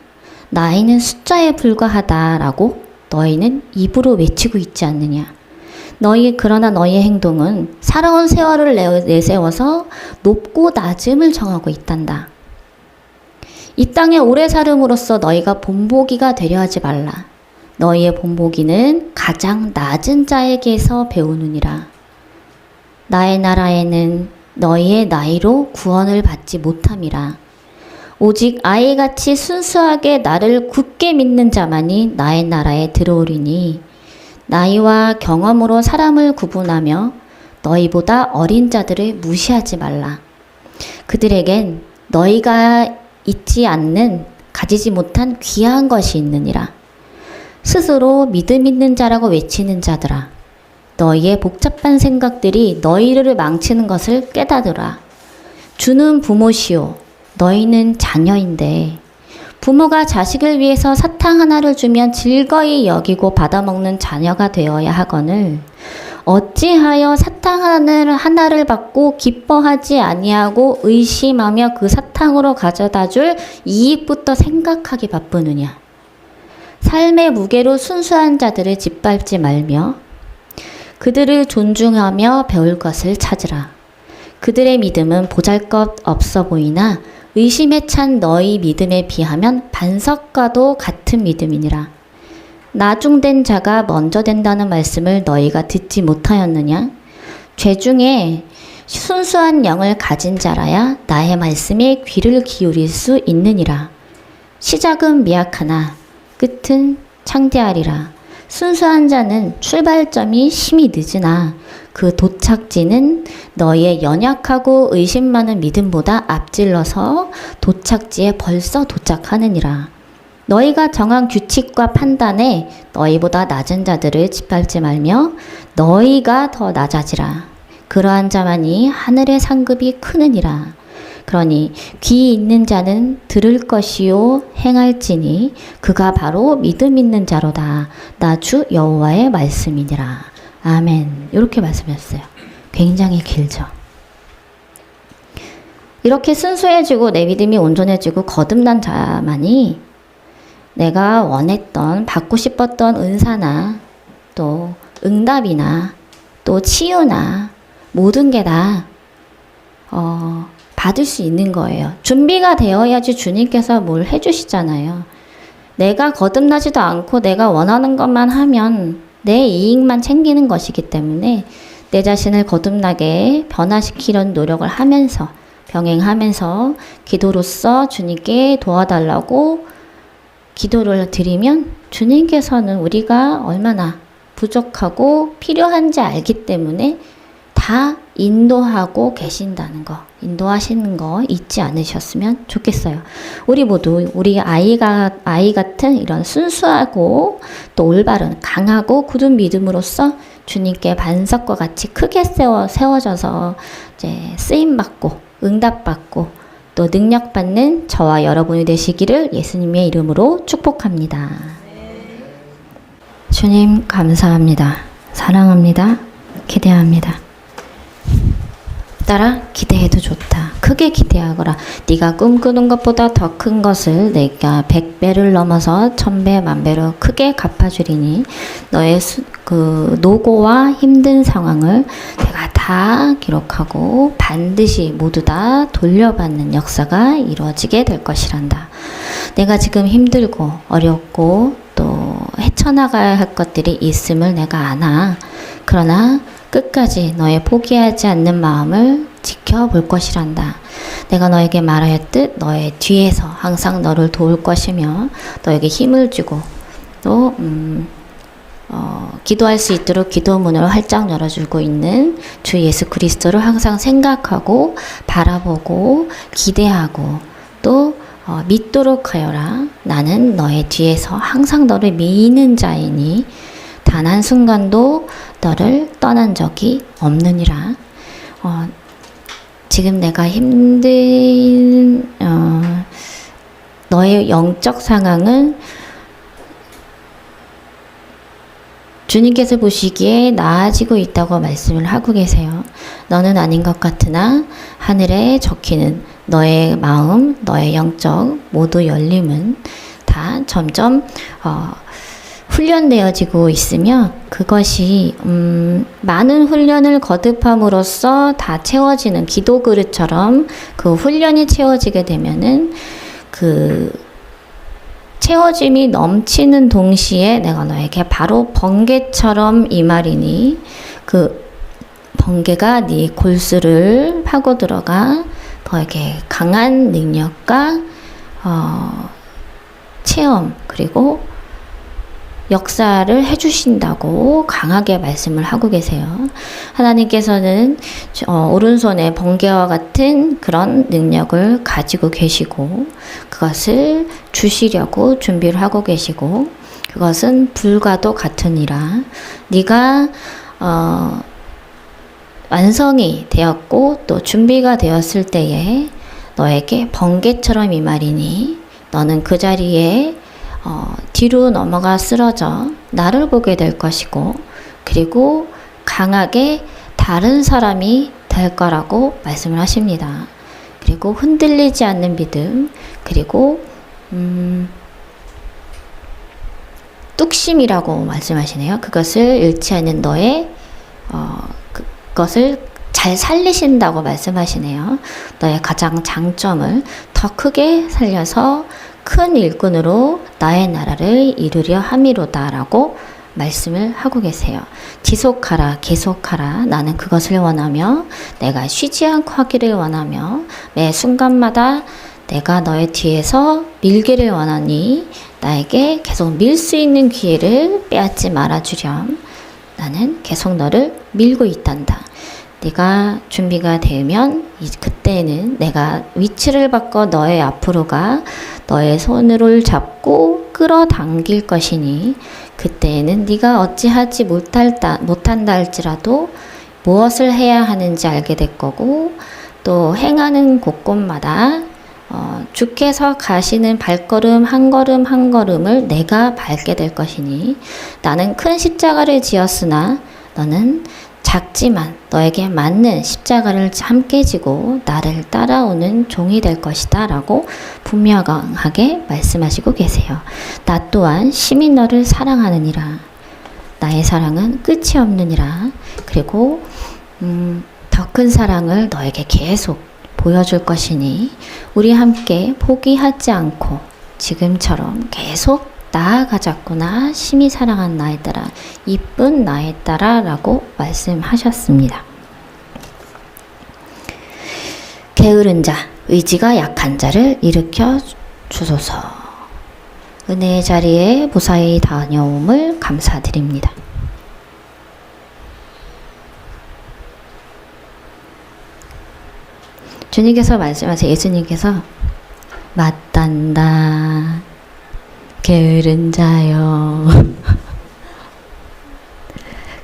나이는 숫자에 불과하다라고 너희는 입으로 외치고 있지 않느냐. 그러나 너희의 행동은 살아온 세월을 내세워서 높고 낮음을 정하고 있단다. 이 땅에 오래 살음으로써 너희가 본보기가 되려 하지 말라. 너희의 본보기는 가장 낮은 자에게서 배우느니라. 나의 나라에는 너희의 나이로 구원을 받지 못함이라. 오직 아이같이 순수하게 나를 굳게 믿는 자만이 나의 나라에 들어오리니, 나이와 경험으로 사람을 구분하며 너희보다 어린 자들을 무시하지 말라. 그들에겐 너희가 가지지 못한 귀한 것이 있느니라. 스스로 믿음 있는 자라고 외치는 자들아, 너희의 복잡한 생각들이 너희를 망치는 것을 깨닫으라. 주는 부모시오, 너희는 자녀인데 부모가 자식을 위해서 사탕 하나를 주면 즐거이 여기고 받아먹는 자녀가 되어야 하거늘 어찌하여 사탕 하나를 받고 기뻐하지 아니하고 의심하며 그 사탕으로 가져다 줄 이익부터 생각하기 바쁘느냐. 삶의 무게로 순수한 자들을 짓밟지 말며 그들을 존중하며 배울 것을 찾으라. 그들의 믿음은 보잘것없어 보이나 의심에 찬 너희 믿음에 비하면 반석과도 같은 믿음이니라. 나중된 자가 먼저 된다는 말씀을 너희가 듣지 못하였느냐? 죄 중에 순수한 영을 가진 자라야 나의 말씀에 귀를 기울일 수 있느니라. 시작은 미약하나 끝은 창대하리라. 순수한 자는 출발점이 심히 늦으나 그 도착지는 너희의 연약하고 의심 많은 믿음보다 앞질러서 도착지에 벌써 도착하느니라. 너희가 정한 규칙과 판단에 너희보다 낮은 자들을 짓밟지 말며 너희가 더 낮아지라. 그러한 자만이 하늘의 상급이 크느니라. 그러니 귀 있는 자는 들을 것이요 행할지니 그가 바로 믿음 있는 자로다. 나 주 여호와의 말씀이니라. 아멘. 이렇게 말씀했어요. 굉장히 길죠. 이렇게 순수해지고 내 믿음이 온전해지고 거듭난 자만이 내가 원했던, 받고 싶었던 은사나 또 응답이나 또 치유나 모든 게 다 받을 수 있는 거예요. 준비가 되어야지 주님께서 뭘 해주시잖아요. 내가 거듭나지도 않고 내가 원하는 것만 하면 내 이익만 챙기는 것이기 때문에 내 자신을 거듭나게 변화시키려는 노력을 하면서 병행하면서 기도로서 주님께 도와달라고 기도를 드리면 주님께서는 우리가 얼마나 부족하고 필요한지 알기 때문에 다 인도하고 계신다는 거, 인도하시는 거 잊지 않으셨으면 좋겠어요. 우리 모두 우리 아이 같은 이런 순수하고 또 올바른 강하고 굳은 믿음으로써 주님께 반석과 같이 크게 세워져서 이제 쓰임 받고 응답 받고 또 능력 받는 저와 여러분이 되시기를 예수님의 이름으로 축복합니다. 주님 감사합니다. 사랑합니다. 기대합니다. 따라 기대해도 좋다. 크게 기대하거라. 네가 꿈꾸는 것보다 더 큰 것을 내가 100배를 넘어서 1000배, 만배로 크게 갚아주리니 너의 그 노고와 힘든 상황을 내가 다 기록하고 반드시 모두 다 돌려받는 역사가 이루어지게 될 것이란다. 내가 지금 힘들고 어렵고 또 헤쳐나가야 할 것들이 있음을 내가 아나. 그러나 끝까지 너의 포기하지 않는 마음을 지켜볼 것이란다. 내가 너에게 말하였듯 너의 뒤에서 항상 너를 도울 것이며 너에게 힘을 주고 또 기도할 수 있도록 기도문을 활짝 열어주고 있는 주 예수 그리스도를 항상 생각하고 바라보고 기대하고 또 믿도록 하여라. 나는 너의 뒤에서 항상 너를 미는 자이니 단 한순간도 너를 떠난 적이 없느니라. 지금 내가 힘든 너의 영적 상황은 주님께서 보시기에 나아지고 있다고 말씀을 하고 계세요. 너는 아닌 것 같으나 하늘에 적히는 너의 마음, 너의 영적 모두 열림은 다 점점 훈련되어지고 있으며 그것이 많은 훈련을 거듭함으로써 다 채워지는 기도 그릇처럼 그 훈련이 채워지게 되면은 그 채워짐이 넘치는 동시에 내가 너에게 바로 번개처럼 임하리니 그 번개가 네 골수를 파고 들어가 너에게 강한 능력과 체험 그리고 역사를 해주신다고 강하게 말씀을 하고 계세요. 하나님께서는 오른손에 번개와 같은 그런 능력을 가지고 계시고 그것을 주시려고 준비를 하고 계시고 그것은 불과도 같으니라. 네가 완성이 되었고 또 준비가 되었을 때에 너에게 번개처럼 임하리니 너는 그 자리에 뒤로 넘어가 쓰러져 나를 보게 될 것이고 그리고 강하게 다른 사람이 될 거라고 말씀을 하십니다. 그리고 흔들리지 않는 믿음 그리고 뚝심이라고 말씀하시네요. 그것을 잃지 않는 너의 그것을 잘 살리신다고 말씀하시네요. 너의 가장 장점을 더 크게 살려서 큰 일꾼으로 나의 나라를 이루려 함이로다 라고 말씀을 하고 계세요. 지속하라 계속하라 나는 그것을 원하며 내가 쉬지 않고 하기를 원하며 매 순간마다 내가 너의 뒤에서 밀기를 원하니 나에게 계속 밀 수 있는 기회를 빼앗지 말아주렴. 나는 계속 너를 밀고 있단다. 네가 준비가 되면 그때는 내가 위치를 바꿔 너의 앞으로 가 너의 손을 잡고 끌어당길 것이니 그때에는 네가 어찌하지 못한다 할지라도 무엇을 해야 하는지 알게 될 거고 또 행하는 곳곳마다 주께서 가시는 발걸음 한 걸음 한 걸음을 내가 밟게 될 것이니 나는 큰 십자가를 지었으나 너는 작지만 너에게 맞는 십자가를 함께 지고 나를 따라오는 종이 될 것이다 라고 분명하게 말씀하시고 계세요. 나 또한 심히 너를 사랑하느니라. 나의 사랑은 끝이 없느니라. 그리고 더 큰 사랑을 너에게 계속 보여줄 것이니 우리 함께 포기하지 않고 지금처럼 계속 나아가자꾸나. 심히 사랑한 나의 딸아, 이쁜 나의 딸아 라고 말씀하셨습니다. 게으른 자, 의지가 약한 자를 일으켜 주소서. 은혜의 자리에 무사히 다녀옴을 감사드립니다. 주님께서 말씀하세요. 예수님께서 맞단다 게으른 자여.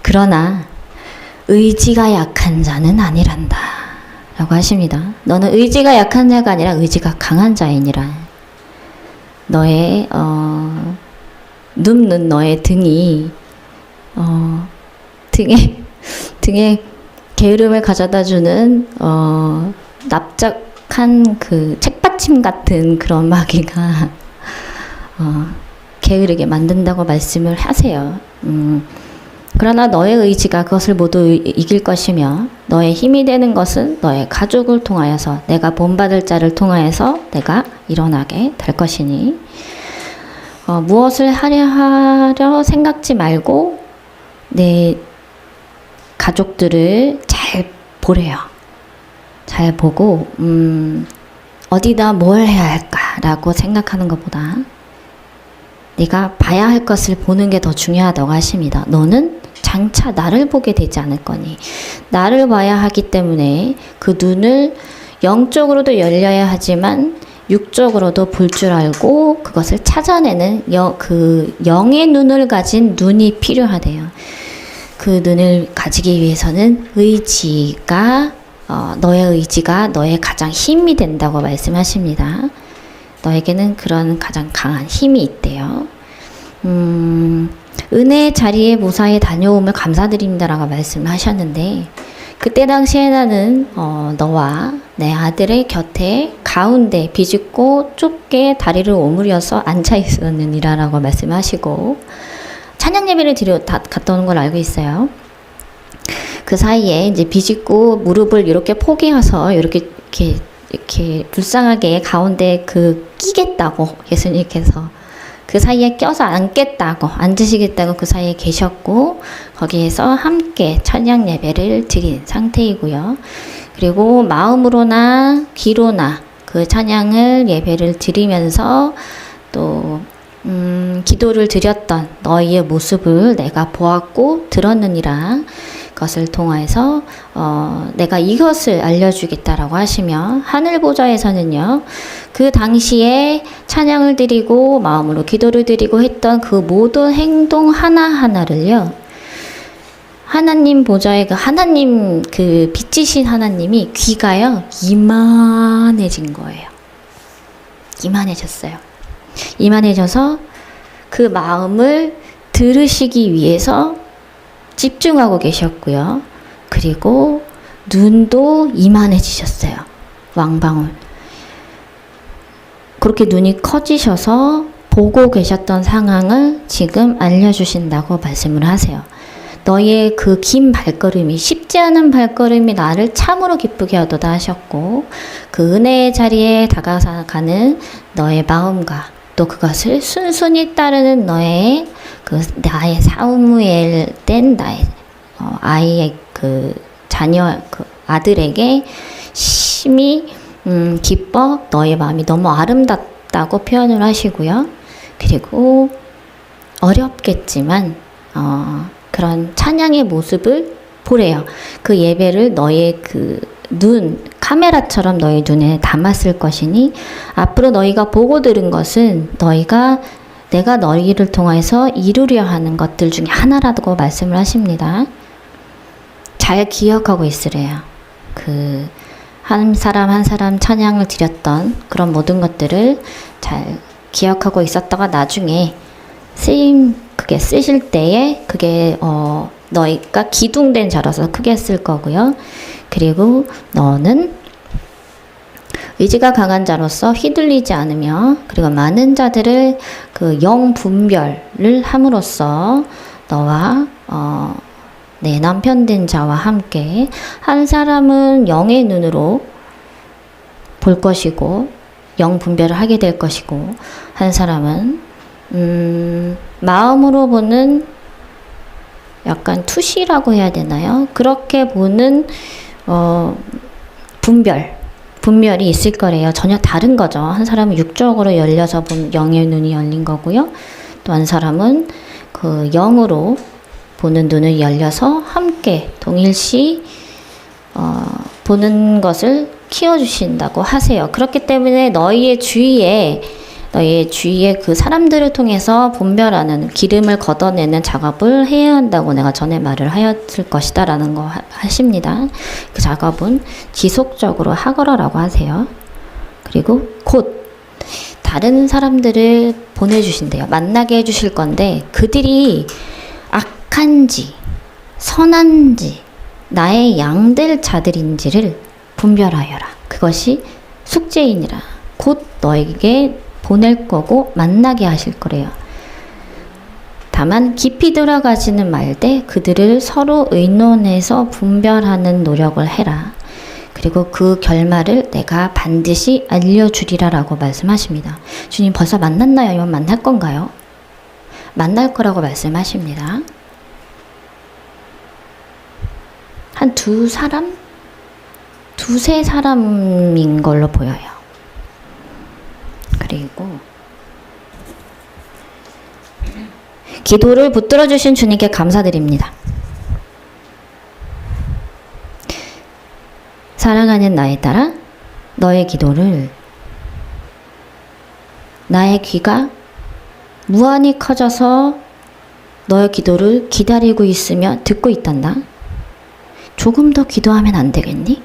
그러나 의지가 약한 자는 아니란다 라고 하십니다. 너는 의지가 약한 자가 아니라 의지가 강한 자이니라. 너의 눕는 너의 등이 등에 게으름을 가져다 주는 납작한 그 책받침 같은 그런 마귀가 게으르게 만든다고 말씀을 하세요. 그러나 너의 의지가 그것을 모두 이길 것이며 너의 힘이 되는 것은 너의 가족을 통하여서 내가 본받을 자를 통하여서 내가 일어나게 될 것이니 무엇을 하려 생각지 말고 내 가족들을 잘 보래요. 잘 보고 어디다 뭘 해야 할까라고 생각하는 것보다 네가 봐야 할 것을 보는 게 더 중요하다고 하십니다. 너는 장차 나를 보게 되지 않을 거니 나를 봐야 하기 때문에 그 눈을 영적으로도 열려야 하지만 육적으로도 볼 줄 알고 그것을 찾아내는 그 영의 눈을 가진 눈이 필요하대요. 그 눈을 가지기 위해서는 의지가 너의 의지가 너의 가장 힘이 된다고 말씀하십니다. 너에게는 그런 가장 강한 힘이 있대요. 은혜의 자리에 무사히 다녀옴을 감사드립니다라고 말씀하셨는데 그때 당시에 나는 너와 내 아들의 곁에 가운데 비집고 좁게 다리를 오므려서 앉아 있었느니라라고 말씀하시고 찬양 예배를 갔다 오는 걸 알고 있어요. 그 사이에 이제 비집고 무릎을 이렇게 포개어서 이렇게 불쌍하게 가운데 끼겠다고 예수님께서 그 사이에 껴서 앉겠다고 앉으시겠다고 그 사이에 계셨고 거기에서 함께 찬양 예배를 드린 상태이고요. 그리고 마음으로나 귀로나 그 찬양을 예배를 드리면서 또 기도를 드렸던 너희의 모습을 내가 보았고 들었느니라. 그것을 통해서 내가 이것을 알려주겠다라고 하시며 하늘 보좌에서는요. 그 당시에 찬양을 드리고 마음으로 기도를 드리고 했던 그 모든 행동 하나하나를요. 하나님 보좌에 하나님 빛이신 하나님이 귀가요. 이만해진 거예요. 이만해졌어요. 이만해져서 그 마음을 들으시기 위해서 집중하고 계셨고요. 그리고 눈도 이만해지셨어요. 왕방울. 그렇게 눈이 커지셔서 보고 계셨던 상황을 지금 알려주신다고 말씀을 하세요. 너의 그 긴 발걸음이 쉽지 않은 발걸음이 나를 참으로 기쁘게 하도다 하셨고 그 은혜의 자리에 다가가는 너의 마음과 또 그것을 순순히 따르는 너의 나의 사무엘 된 나의 아이의 자녀 아들에게 심히 기뻐 너의 마음이 너무 아름답다고 표현을 하시고요. 그리고 어렵겠지만 그런 찬양의 모습을 보래요. 그 예배를 너의 카메라처럼 너희 눈에 담았을 것이니 앞으로 너희가 보고 들은 것은 내가 너희를 통해서 이루려 하는 것들 중에 하나라고 말씀을 하십니다. 잘 기억하고 있으래요. 한 사람 한 사람 찬양을 드렸던 그런 모든 것들을 잘 기억하고 있었다가 나중에 그게 쓰실 때에 그게 너희가 기둥된 자라서 크게 쓸 거고요. 그리고 너는 의지가 강한 자로서 휘둘리지 않으며 그리고 많은 자들을 영 분별을 함으로써 너와 내 남편 된 자와 함께 한 사람은 영의 눈으로 볼 것이고 영 분별을 하게 될 것이고, 한 사람은 마음으로 보는 약간 투시라고 해야 되나요? 그렇게 보는 분별이 있을 거래요. 전혀 다른 거죠. 한 사람은 육적으로 열려서 본 영의 눈이 열린 거고요. 또 한 사람은 그 영으로 보는 눈을 열려서 함께 동일시 보는 것을 키워주신다고 하세요. 그렇기 때문에 너희의 주위에 그 사람들을 통해서 분별하는, 기름을 걷어내는 작업을 해야 한다고 내가 전에 말을 하였을 것이다 라는 거 하십니다. 그 작업은 지속적으로 하거라라고 하세요. 그리고 곧 다른 사람들을 보내주신대요. 만나게 해주실 건데, 그들이 악한지 선한지 나의 양될 자들인지를 분별하여라. 그것이 숙제이니라. 곧 너에게 보낼 거고 만나게 하실 거래요. 다만 깊이 들어가지는 말되 그들을 서로 의논해서 분별하는 노력을 해라. 그리고 그 결말을 내가 반드시 알려주리라 라고 말씀하십니다. 주님 벌써 만났나요? 아니면 만날 건가요? 만날 거라고 말씀하십니다. 한 두세 사람인 걸로 보여요. 그리고 기도를 붙들어 주신 주님께 감사드립니다. 사랑하는 나의 딸아, 너의 기도를 나의 귀가 무한히 커져서 너의 기도를 기다리고 있으며 듣고 있단다. 조금 더 기도하면 안 되겠니?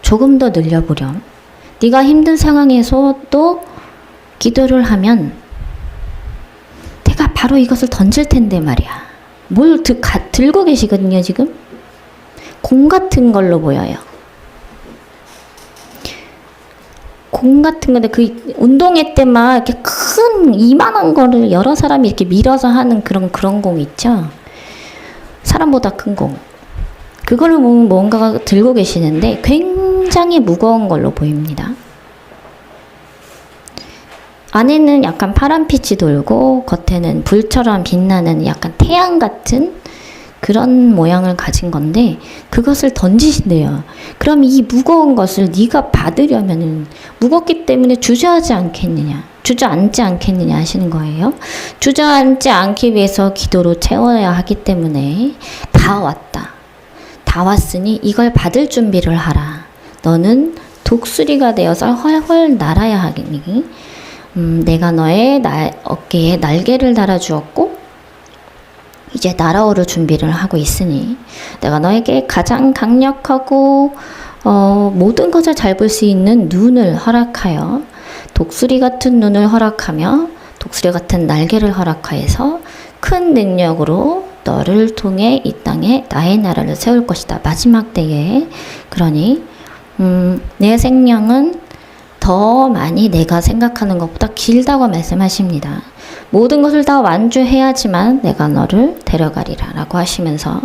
조금 더 늘려보렴. 네가 힘든 상황에서도 기도를 하면 내가 바로 이것을 던질 텐데 말이야. 뭘 들고 계시거든요, 지금? 공 같은 걸로 보여요. 공 같은 건데, 그 운동회 때 막 이렇게 큰 이만한 거를 여러 사람이 이렇게 밀어서 하는 그런 공 있죠? 사람보다 큰 공. 그걸로 뭔가가 들고 계시는데 굉장히 무거운 걸로 보입니다. 안에는 약간 파란빛이 돌고 겉에는 불처럼 빛나는 약간 태양 같은 그런 모양을 가진 건데, 그것을 던지신대요. 그럼 이 무거운 것을 네가 받으려면 무겁기 때문에 주저하지 않겠느냐, 주저앉지 않겠느냐 하시는 거예요. 주저앉지 않기 위해서 기도로 채워야 하기 때문에 다 왔다. 다 왔으니 이걸 받을 준비를 하라. 너는 독수리가 되어서 훨훨 날아야 하겠니? 내가 너의 어깨에 날개를 달아주었고 이제 날아오를 준비를 하고 있으니 내가 너에게 가장 강력하고 모든 것을 잘 볼 수 있는 눈을 허락하여, 독수리 같은 눈을 허락하며 독수리 같은 날개를 허락하여서 큰 능력으로 너를 통해 이 땅에 나의 나라를 세울 것이다. 마지막 때에. 그러니 내 생명은 더 많이 내가 생각하는 것보다 길다고 말씀하십니다. 모든 것을 다 완주해야지만 내가 너를 데려가리라 라고 하시면서,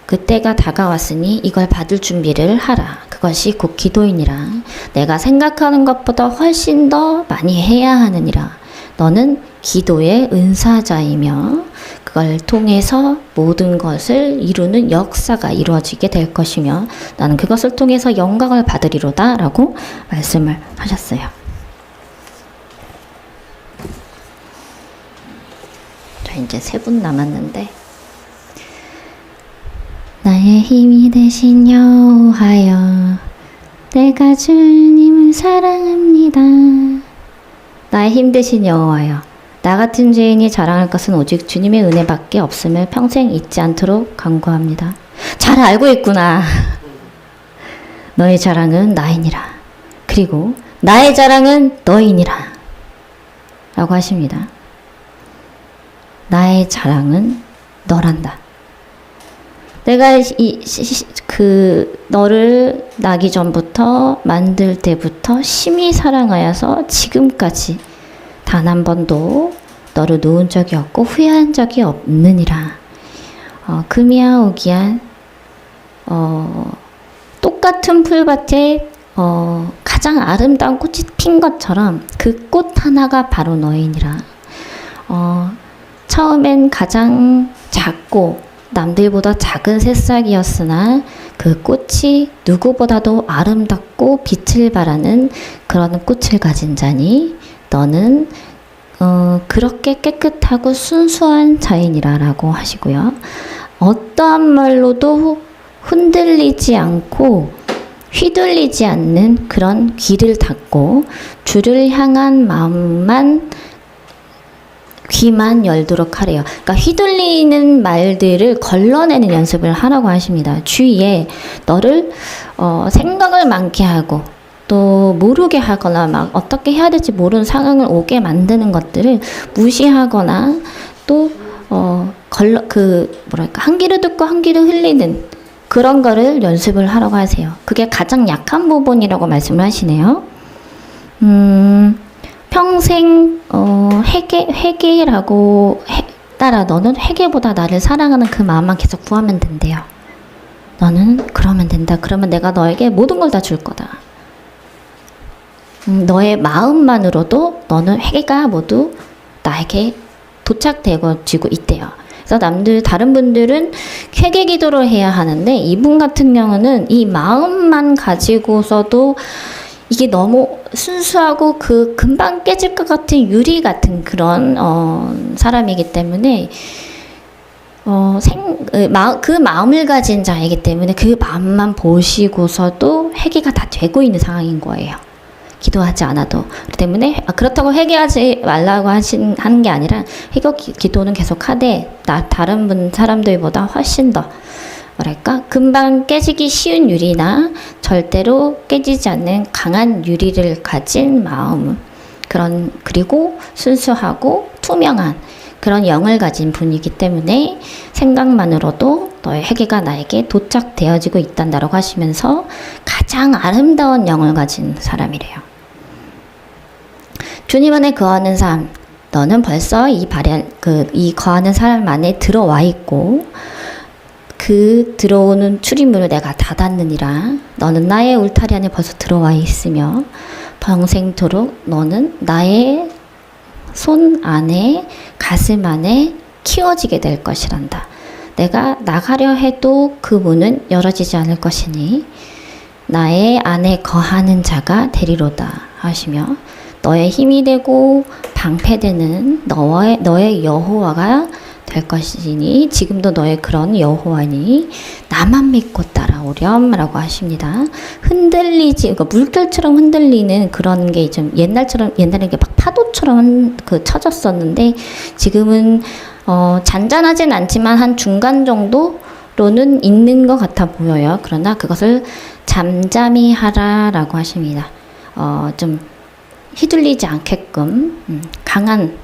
그때가 다가왔으니 이걸 받을 준비를 하라. 그것이 곧 기도이니라. 내가 생각하는 것보다 훨씬 더 많이 해야 하느니라. 너는 기도의 은사자이며 그걸 통해서 모든 것을 이루는 역사가 이루어지게 될 것이며 나는 그것을 통해서 영광을 받으리로다 라고 말씀을 하셨어요. 자, 이제 3분 남았는데, 나의 힘이 되신 여호와여, 내가 주님을 사랑합니다. 나의 힘 되신 여호와여, 나 같은 죄인이 자랑할 것은 오직 주님의 은혜밖에 없음을 평생 잊지 않도록 간구합니다. 잘 알고 있구나. 너의 자랑은 나이니라. 그리고 나의 자랑은 너이니라. 라고 하십니다. 나의 자랑은 너란다. 내가 너를 나기 전부터, 만들 때부터 심히 사랑하여서 지금까지 단 한 번도 너를 놓은 적이 없고 후회한 적이 없느니라. 금이야 오기야, 똑같은 풀밭에 가장 아름다운 꽃이 핀 것처럼 그 꽃 하나가 바로 너이니라. 처음엔 가장 작고 남들보다 작은 새싹이었으나 그 꽃이 누구보다도 아름답고 빛을 발하는 그런 꽃을 가진 자니 너는 그렇게 깨끗하고 순수한 자이니라 라고 하시고요. 어떠한 말로도 흔들리지 않고 휘둘리지 않는 그런 귀를 닫고 주를 향한 마음만 귀만 열도록 하래요. 그러니까 휘둘리는 말들을 걸러내는 연습을 하라고 하십니다. 주위에 너를 생각을 많게 하고 또 모르게 하거나 막 어떻게 해야 될지 모르는 상황을 오게 만드는 것들을 무시하거나 또 한 귀를 듣고 한 귀를 흘리는 그런 거를 연습을 하라고 하세요. 그게 가장 약한 부분이라고 말씀을 하시네요. 평생 회개라고 따라 너는 회개보다 나를 사랑하는 그 마음만 계속 구하면 된대요. 너는 그러면 된다. 그러면 내가 너에게 모든 걸 다 줄 거다. 너의 마음만으로도 너는 회개가 모두 나에게 도착되어지고 있대요. 그래서 다른 분들은 회개 기도를 해야 하는데 이분 같은 경우는 이 마음만 가지고서도 이게 너무 순수하고 그 금방 깨질 것 같은 유리 같은 그런 사람이기 때문에 그 마음을 가진 자이기 때문에 그 마음만 보시고서도 회개가 다 되고 있는 상황인 거예요. 기도하지 않아도. 그렇기 때문에 그렇다고 회개하지 말라고 하는 게 아니라 회개 기도는 계속 하되 다른 사람들보다 훨씬 더 뭐랄까 금방 깨지기 쉬운 유리나 절대로 깨지지 않는 강한 유리를 가진 마음 그리고 순수하고 투명한 그런 영을 가진 분이기 때문에 생각만으로도 너의 회개가 나에게 도착되어지고 있단다라고 하시면서 가장 아름다운 영을 가진 사람이래요. 주님 안에 거하는 삶, 너는 벌써 이 거하는 사람 안에 들어와 있고 그 들어오는 출입문을 내가 닫았느니라. 너는 나의 울타리 안에 벌써 들어와 있으며 평생토록 너는 나의 손 안에 가슴 안에 키워지게 될 것이란다. 내가 나가려 해도 그 문은 열어지지 않을 것이니 나의 안에 거하는 자가 되리로다 하시며 너의 힘이 되고 방패되는 너의 여호와가 될 것이니 지금도 너의 그런 여호와니 나만 믿고 따라오렴 라고 하십니다. 그러니까 물결처럼 흔들리는 그런 게 좀 옛날에 이게 막 파도처럼 쳐졌었는데 지금은 잔잔하진 않지만 한 중간 정도로는 있는 것 같아 보여요. 그러나 그것을 잠잠히 하라 라고 하십니다. 좀 휘둘리지 않게끔 강한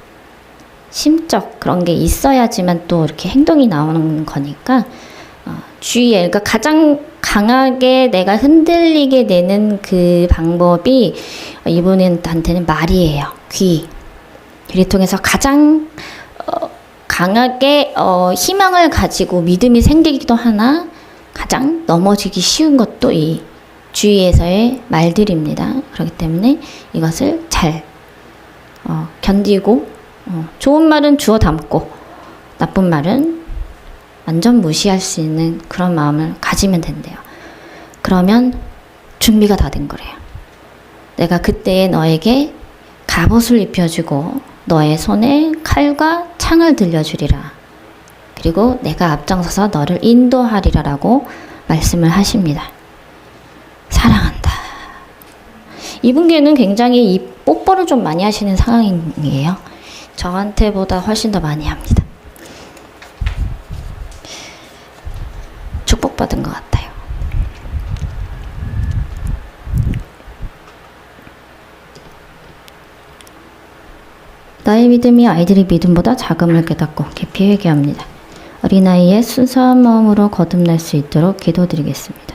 심적 그런 게 있어야지만 또 이렇게 행동이 나오는 거니까 주의해. 그러니까 가장 강하게 내가 흔들리게 되는 그 방법이 이분한테는 말이에요. 귀를 통해서 가장 강하게 희망을 가지고 믿음이 생기기도 하나 가장 넘어지기 쉬운 것도 이 주위에서의 말들입니다. 그렇기 때문에 이것을 잘 견디고 좋은 말은 주워 담고 나쁜 말은 완전 무시할 수 있는 그런 마음을 가지면 된대요. 그러면 준비가 다 된 거래요. 내가 그때에 너에게 갑옷을 입혀주고 너의 손에 칼과 창을 들려주리라. 그리고 내가 앞장서서 너를 인도하리라 라고 말씀을 하십니다. 사랑한다. 이분께는 굉장히 이 뽀뽀를 좀 많이 하시는 상황이에요. 저한테보다 훨씬 더 많이 합니다. 축복받은 것 같아요. 나의 믿음이 아이들의 믿음보다 작음을 깨닫고 깊이 회개합니다. 어린아이의 순수한 마음으로 거듭날 수 있도록 기도드리겠습니다.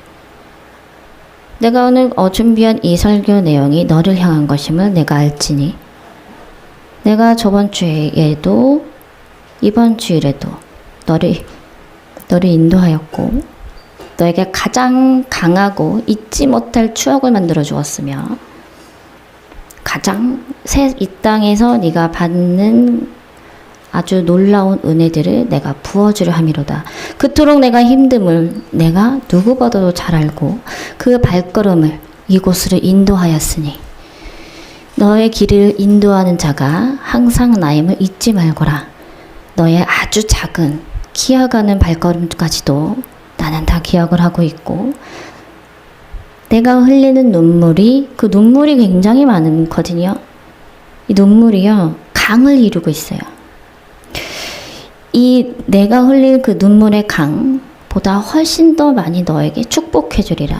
내가 오늘 준비한 이 설교 내용이 너를 향한 것임을 내가 알지니 내가 저번 주에도 이번 주일에도 너를 인도하였고 너에게 가장 강하고 잊지 못할 추억을 만들어 주었으며 가장 이 땅에서 네가 받는 아주 놀라운 은혜들을 내가 부어주려 함이로다. 그토록 내가 힘듦을 내가 누구보다도 잘 알고 그 발걸음을 이곳으로 인도하였으니 너의 길을 인도하는 자가 항상 나임을 잊지 말거라. 너의 아주 작은 기어가는 발걸음까지도 나는 다 기억을 하고 있고 내가 흘리는 눈물이 그 눈물이 굉장히 많거든요. 이 눈물이요 강을 이루고 있어요. 이 내가 흘릴 그 눈물의 강보다 훨씬 더 많이 너에게 축복해 주리라.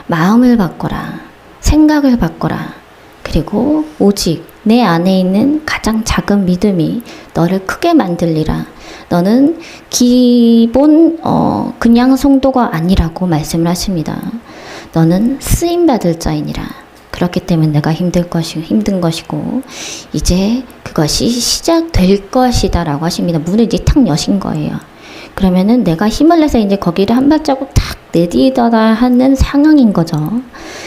마음을 바꿔라. 생각을 바꿔라. 그리고 오직 내 안에 있는 가장 작은 믿음이 너를 크게 만들리라. 너는 기본 그냥 성도가 아니라고 말씀을 하십니다. 너는 쓰임받을 자이니라. 그렇기 때문에 내가 힘든 것이고 이제 그것이 시작될 것이다 라고 하십니다. 문을 이제 탁 여신 거예요. 그러면은 내가 힘을 내서 이제 거기를 한 발자국 탁 내딛어야 하는 상황인 거죠.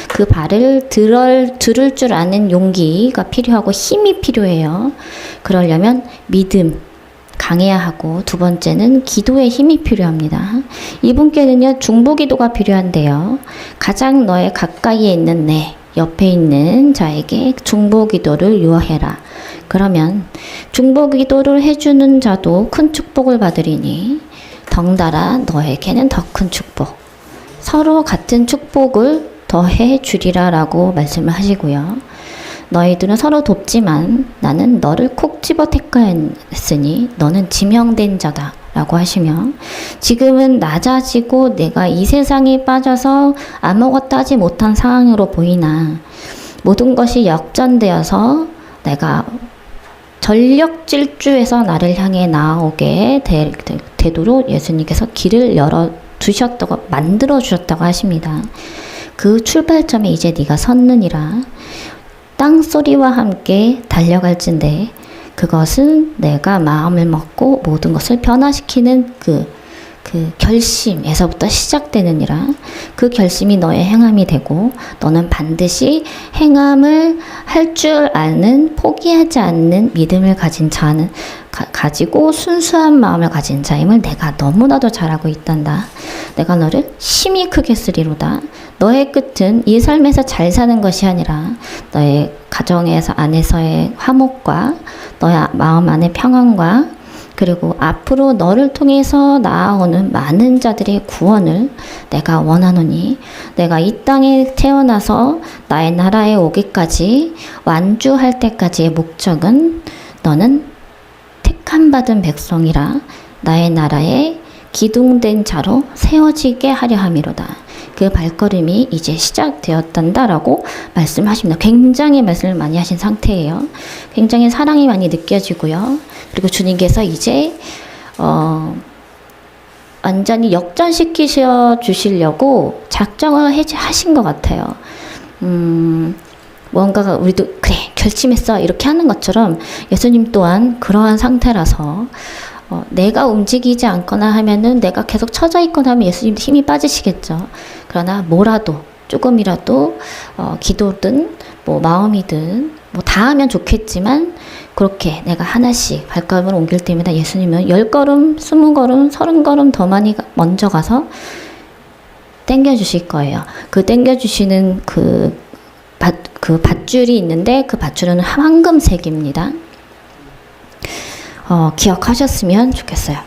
그 발을 들을 줄 아는 용기가 필요하고 힘이 필요해요. 그러려면 믿음 강해야 하고 두 번째는 기도의 힘이 필요합니다. 이분께는요 중보기도가 필요한데요. 가장 너의 가까이에 있는 내 옆에 있는 자에게 중보기도를 요해라. 그러면 중보기도를 해주는 자도 큰 축복을 받으리니 덩달아 너에게는 더 큰 축복 서로 같은 축복을 더해 주리라 라고 말씀을 하시고요. 너희들은 서로 돕지만 나는 너를 콕 집어 택하였으니 너는 지명된 자다 라고 하시며 지금은 낮아지고 내가 이 세상에 빠져서 아무것도 하지 못한 상황으로 보이나 모든 것이 역전되어서 내가 전력 질주해서 나를 향해 나아오게 되도록 예수님께서 길을 열어두셨다고 만들어 주셨다고 하십니다. 그 출발점에 이제 네가 섰느니라. 땅소리와 함께 달려갈진대 그것은 내가 마음을 먹고 모든 것을 변화시키는 그 결심에서부터 시작되느니라. 그 결심이 너의 행함이 되고 너는 반드시 행함을 할 줄 아는 포기하지 않는 믿음을 가진 자는 가지고 순수한 마음을 가진 자임을 내가 너무나도 잘 알고 있단다. 내가 너를 심히 크게 쓰리로다. 너의 끝은 이 삶에서 잘 사는 것이 아니라 너의 가정에서 안에서의 화목과 너의 마음 안의 평안과 그리고 앞으로 너를 통해서 나아오는 많은 자들의 구원을 내가 원하노니 내가 이 땅에 태어나서 나의 나라에 오기까지 완주할 때까지의 목적은 너는 택함받은 백성이라 나의 나라에 기둥된 자로 세워지게 하려 함이로다. 그 발걸음이 이제 시작되었단다라고 말씀하십니다. 굉장히 말씀을 많이 하신 상태예요. 굉장히 사랑이 많이 느껴지고요. 그리고 주님께서 이제 완전히 역전시키셔 주시려고 작정을 하신 것 같아요. 뭔가가 우리도 그래 결심했어 이렇게 하는 것처럼 예수님 또한 그러한 상태라서 내가 움직이지 않거나 하면은 내가 계속 처져 있거나 하면 예수님도 힘이 빠지시겠죠. 그러나 뭐라도 조금이라도 기도든 뭐 마음이든 뭐 다 하면 좋겠지만 그렇게 내가 하나씩 발걸음을 옮길 때마다 예수님은 10걸음, 20걸음, 30걸음 더 많이 먼저 가서 땡겨주실 거예요. 그 땡겨주시는 그 밧줄이 있는데 그 밧줄은 황금색입니다. 기억하셨으면 좋겠어요.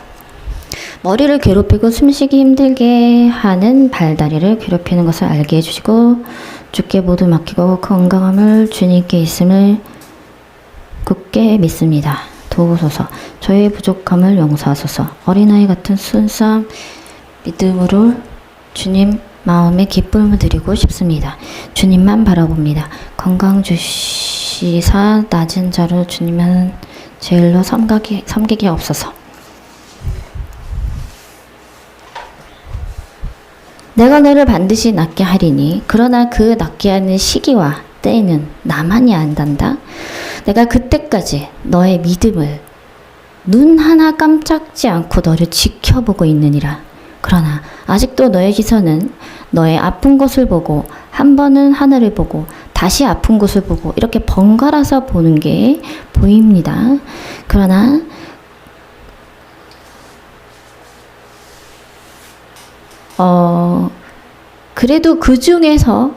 머리를 괴롭히고 숨쉬기 힘들게 하는 발다리를 괴롭히는 것을 알게 해주시고 주께 모두 맡기고 건강함을 주님께 있음을 굳게 믿습니다. 도우소서. 저의 부족함을 용서하소서. 어린아이 같은 순수한 믿음으로 주님 마음에 기쁨을 드리고 싶습니다. 주님만 바라봅니다. 건강 주시사 낮은 자로 주님은 제일로 섬기게 없어서. 내가 너를 반드시 낫게 하리니 그러나 그 낫게 하는 시기와 때에는 나만이 안단다. 내가 그때까지 너의 믿음을 눈 하나 깜짝지 않고 너를 지켜보고 있느니라. 그러나 아직도 너의 시선은 너의 아픈 곳을 보고 한 번은 하늘을 보고 다시 아픈 곳을 보고 이렇게 번갈아서 보는 게 보입니다. 그러나 그래도 그 중에서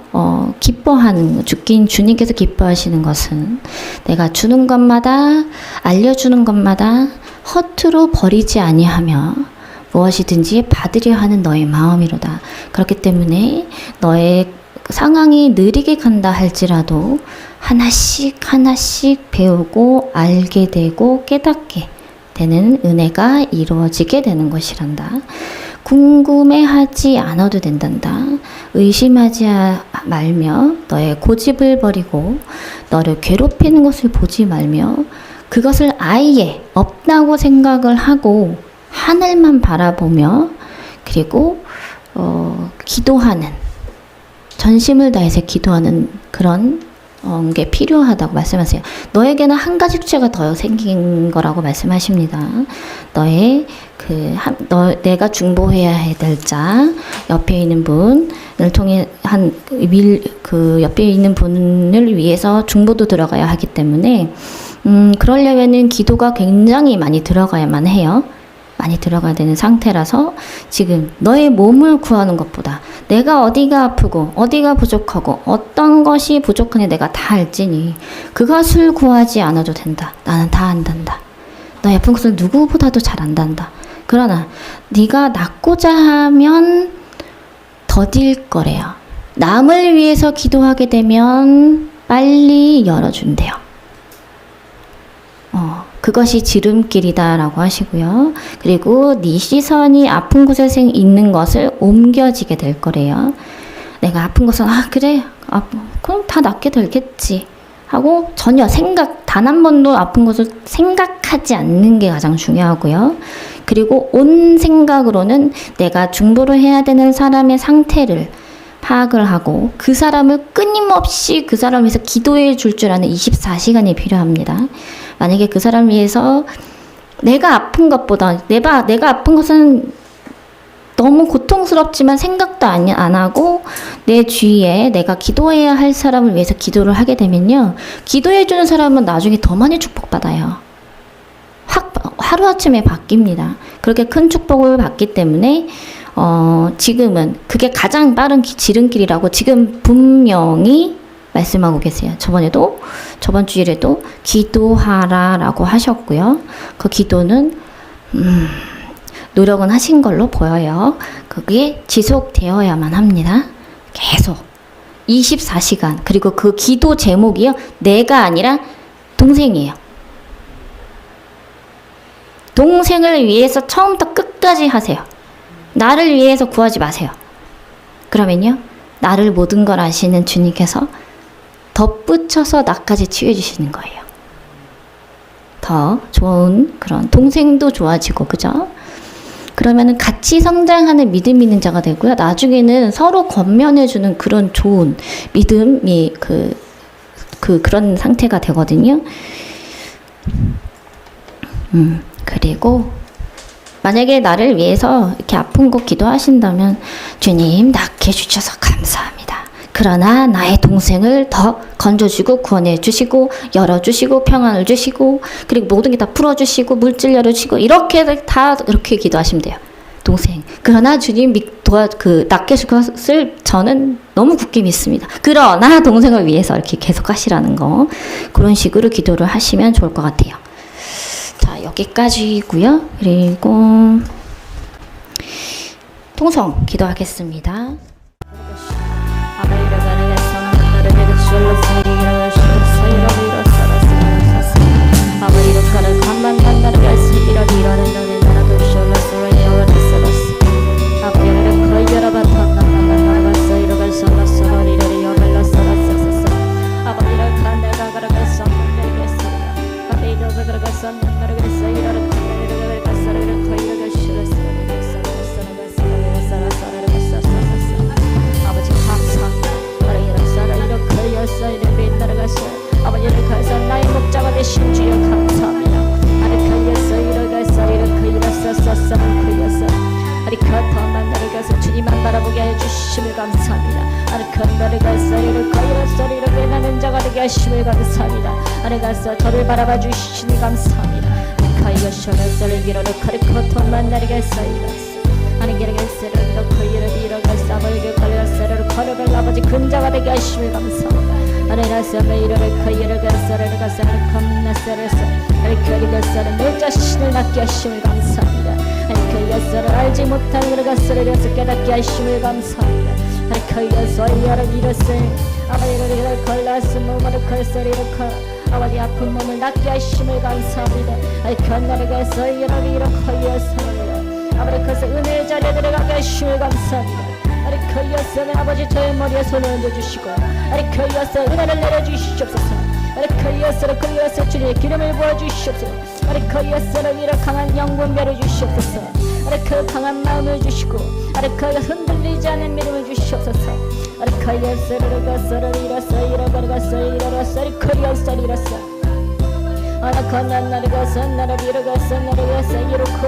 기뻐하는 주님께서 기뻐하시는 것은 내가 주는 것마다 알려주는 것마다 허투루 버리지 아니하며 무엇이든지 받으려 하는 너의 마음이로다. 그렇기 때문에 너의 상황이 느리게 간다 할지라도 하나씩 배우고 알게 되고 깨닫게 되는 은혜가 이루어지게 되는 것이란다. 궁금해하지 않아도 된단다. 의심하지 말며 너의 고집을 버리고 너를 괴롭히는 것을 보지 말며 그것을 아예 없다고 생각을 하고 하늘만 바라보며 그리고 기도하는 전심을 다해서 기도하는 그런 게 필요하다고 말씀하세요. 너에게는 한 가지 숙제가 더 생긴 거라고 말씀하십니다. 내가 중보해야 될 자, 옆에 있는 분을 통해 옆에 있는 분을 위해서 중보도 들어가야 하기 때문에 그러려면은 기도가 굉장히 많이 들어가야만 해요. 많이 들어가야 되는 상태라서 지금 너의 몸을 구하는 것보다 내가 어디가 아프고 어디가 부족하고 어떤 것이 부족하니 내가 다 알지니 그것을 구하지 않아도 된다. 나는 다 안단다. 너의 아픈 것을 누구보다도 잘 안단다. 그러나 네가 낫고자 하면 더딜 거래요. 남을 위해서 기도하게 되면 빨리 열어준대요. 그것이 지름길이다라고 하시고요. 그리고 네 시선이 아픈 곳에 있는 것을 옮겨지게 될 거래요. 내가 아픈 것은 그래 그럼 다 낫게 되겠지 하고 전혀 단 한 번도 아픈 것을 생각하지 않는 게 가장 중요하고요. 그리고 온 생각으로는 내가 중보를 해야 되는 사람의 상태를 파악을 하고 그 사람을 끊임없이 그 사람을 위해서 기도해 줄 아는 24시간이 필요합니다. 만약에 그 사람을 위해서 내가 아픈 것보다 내가 아픈 것은 너무 고통스럽지만 생각도 안 하고 내 주위에 내가 기도해야 할 사람을 위해서 기도를 하게 되면요. 기도해 주는 사람은 나중에 더 많이 축복받아요. 확 하루아침에 바뀝니다. 그렇게 큰 축복을 받기 때문에 지금은 그게 가장 빠른 지름길이라고 지금 분명히 말씀하고 계세요. 저번 주일에도 기도하라라고 하셨고요. 그 기도는 노력은 하신 걸로 보여요. 그게 지속되어야만 합니다. 계속 24시간. 그리고 그 기도 제목이요. 내가 아니라 동생이에요. 동생을 위해서 처음부터 끝까지 하세요. 나를 위해서 구하지 마세요. 그러면요. 나를 모든 걸 아시는 주님께서 덧붙여서 나까지 치유해 주시는 거예요. 더 좋은 그런 동생도 좋아지고 그죠? 그러면은 같이 성장하는 믿음 있는 자가 되고요. 나중에는 서로 권면해 주는 그런 좋은 믿음이 그런 상태가 되거든요. 그리고 만약에 나를 위해서 이렇게 아픈 곳 기도하신다면 주님 낫게 해주셔서 감사합니다. 그러나 나의 동생을 더 건져주고 구원해 주시고 열어주시고 평안을 주시고 그리고 모든 게 다 풀어주시고 물질 열어주시고 이렇게 기도하시면 돼요. 동생. 그러나 주님 낫게 해줄 것을 저는 너무 굳게 믿습니다. 그러나 동생을 위해서 이렇게 계속 하시라는 거. 그런 식으로 기도를 하시면 좋을 것 같아요. 자, 여기까지고요. 그리고 통성 기도하겠습니다. 감사합니다. 하늘만 바라보게 해주심을 감사합니다. 아래 큰나를 가서 이렇게 이렇소 이렇게 나는 자가 되게 하심을 감사합니다. 아래 가서 저를 바라봐 주시니 감사합니다. 가이가 셔가서를 기로를 카리코톤 만나리게 사이라스 아니 기르게 세를 넣고 이를 이뤄가서 아버지를 걸려서를 걸어갈 아버지 근자가 되게 하심을 감사합니다. 아래 가서 매일을 가이를 가서를 가서를 겁나서를서 아래 결이 가서를 내 자신을 낫게 하심을 감사합니다. 아래 그 가서를 알지 못하는 그를 가서를 여서 깨닫게 하심을 감사합니다. 아래 그 가서 이를 이뤘어 아버지를 걸려서 몸을 걸서를 이렇게 아버지 아픈 몸을 낫게 하심을 감사합니다. 아이 견나를 가서 이를 이렇게 여서를 아버지 그래서 은혜의 자리에 들어가게 하심을 감사합니다. 아리 그여서는 아버지 저의 머리에 손을 얹어주시고 아리 그여서 은혜를 내려주시옵소서. 아리 그여서는 그여서 주님의 기름을 부어주시옵소서. 아리 그여서는 이런 강한 영분별을 주시옵소서. 아리 그 강한 마음을 주시고 아리 그 흔들리지 않는 믿음을 주시옵소서. 아리 그여서를 가서를 이뤘어 이뤄가서 이뤄서 아리 그여서를 이뤘어 아나 건난 나를 가서 나를 이뤄가서 나를 가서 이렇고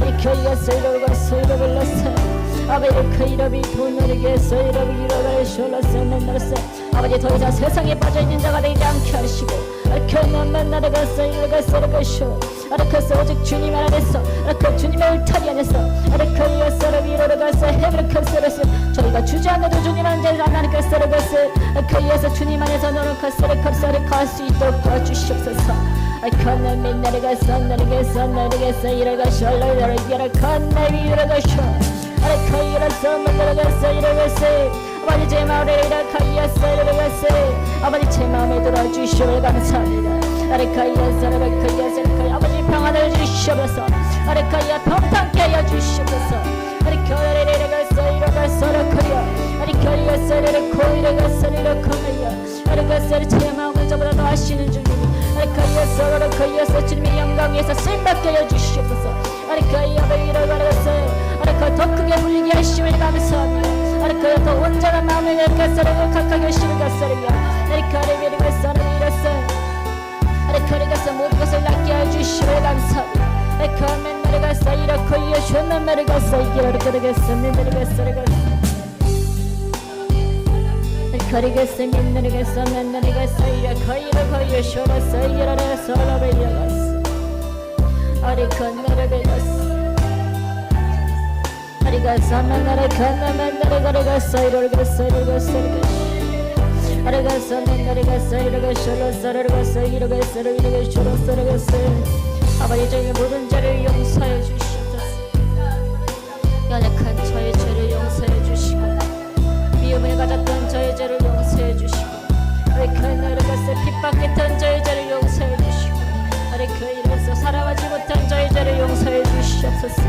아리 그여서 이뤄가서 이뤄불렀어 아버지를 그 이름이 분노를 해서 이름이 이뤄가를 쇼라서 맨날서 아버지 더 이상 세상에 빠져있는 자가 되지 않게 하시고 아르켜만 나라가서 이뤄가서 이뤄가쇼 아르켜서 오직 주님 안에서 아르켜 주님의 울타리 안에서 아르켜여서를 이뤄가서 헤브를 컷서를 저희가 주저앉아도 주님 안에서 나는 컷서를 컷을 아르켜여서 주님 안에서 너는 컷서를 컷서를 컷수 있도록 도와주시옵소서 아르켜는 맨날가서 나르게서 이뤄가쇼 너를 이뤄가 나를 이뤄가쇼 아래 커이라서 만들어갔어 이러겠어 아버지 제 마음에 이라카이였어 이러겠어 아버지 제 마음에 들어주시오 감사합니다. 아래 커이였어 아래 아버지 평안을 주시옵소서 아래 커이야 평탄케 하여 주시옵소서 아래 커이를 이러겠어 이러겠어 이러커이야 아래 커이였어 이러고 이러겠어 이러커이야 아래 커이를 제 마음을 저보다 더 하시는 주님 아래 커이였어 이러커이였어 주님의 영광에서 쓰임받게 하여 주시옵소서 아래 커이야 이러겠어 아르카 더 크게 불리게 하심을 감사합니다. 아르카야 더 온전한 마음을 열가서를 각각 열심을 가서를요 아르카를 미리가서를 이뤘어 아르카를 가서 모든 것을 낫게 해주심을 감사합니다. 아르카 맨날을 가서 이렇고 예수 맨날을 가서 이기를 그러겠어 맨날을 가서를 가서 아르카를 가서 맨날을 가서 맨날을 가서 이렇고 이렇고 예수 가서 이기를 해서 러를 이어갔어 아르카 나를 배웠어 아리가서 맨날에 건너 맨날에 걸어갔어 이러겠어 이러겠어 아리가서 맨날에 갔어 이러겠어 이러겠어 이러겠어 이러겠어 이러겠어 아버지 저희 모든 죄를 용서해 주시옵소서. 연약한 저의 죄를 용서해 주시고 미움을 가졌던 저의 죄를 용서해 주시고 아리카나를 갔어 핍박했던 저의 죄를 용서해 주시고 아리카이로서 살아가지 못한 저의 죄를 용서해 주시옵소서.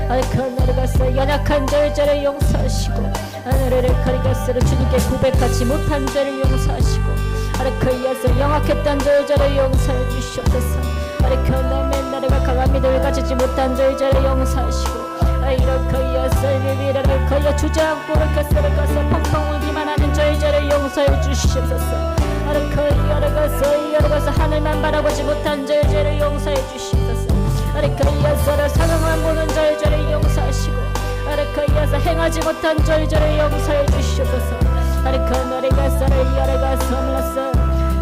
아리카나를 갔어 연약한 저의 죄를 용서하시고 하늘을 가리가스로 주님께 고백하지 못한 죄를 용서하시고 아리카이에서 영악했던 저의 죄를 용서해 주시옵소서. 아리카나 맨날에가 강한 믿음을 가지지 못한 저의 죄를 용서하시고 아이러카이에서 일비라를 거여 주저앉고 가스를 가서 펑펑 울기만 하는 저의 죄를 용서해 주시옵소서. 아리카이어가서 하늘만 바라보지 못한 저의 죄를 용서해 주시옵소서. 아리카이에서 상황만 보는 저의 죄를 용서하시고 아리카이에서 행하지 못한 저의 죄를 용서해 주시옵소서. 아리카나리가서를 이어가서 몰랐어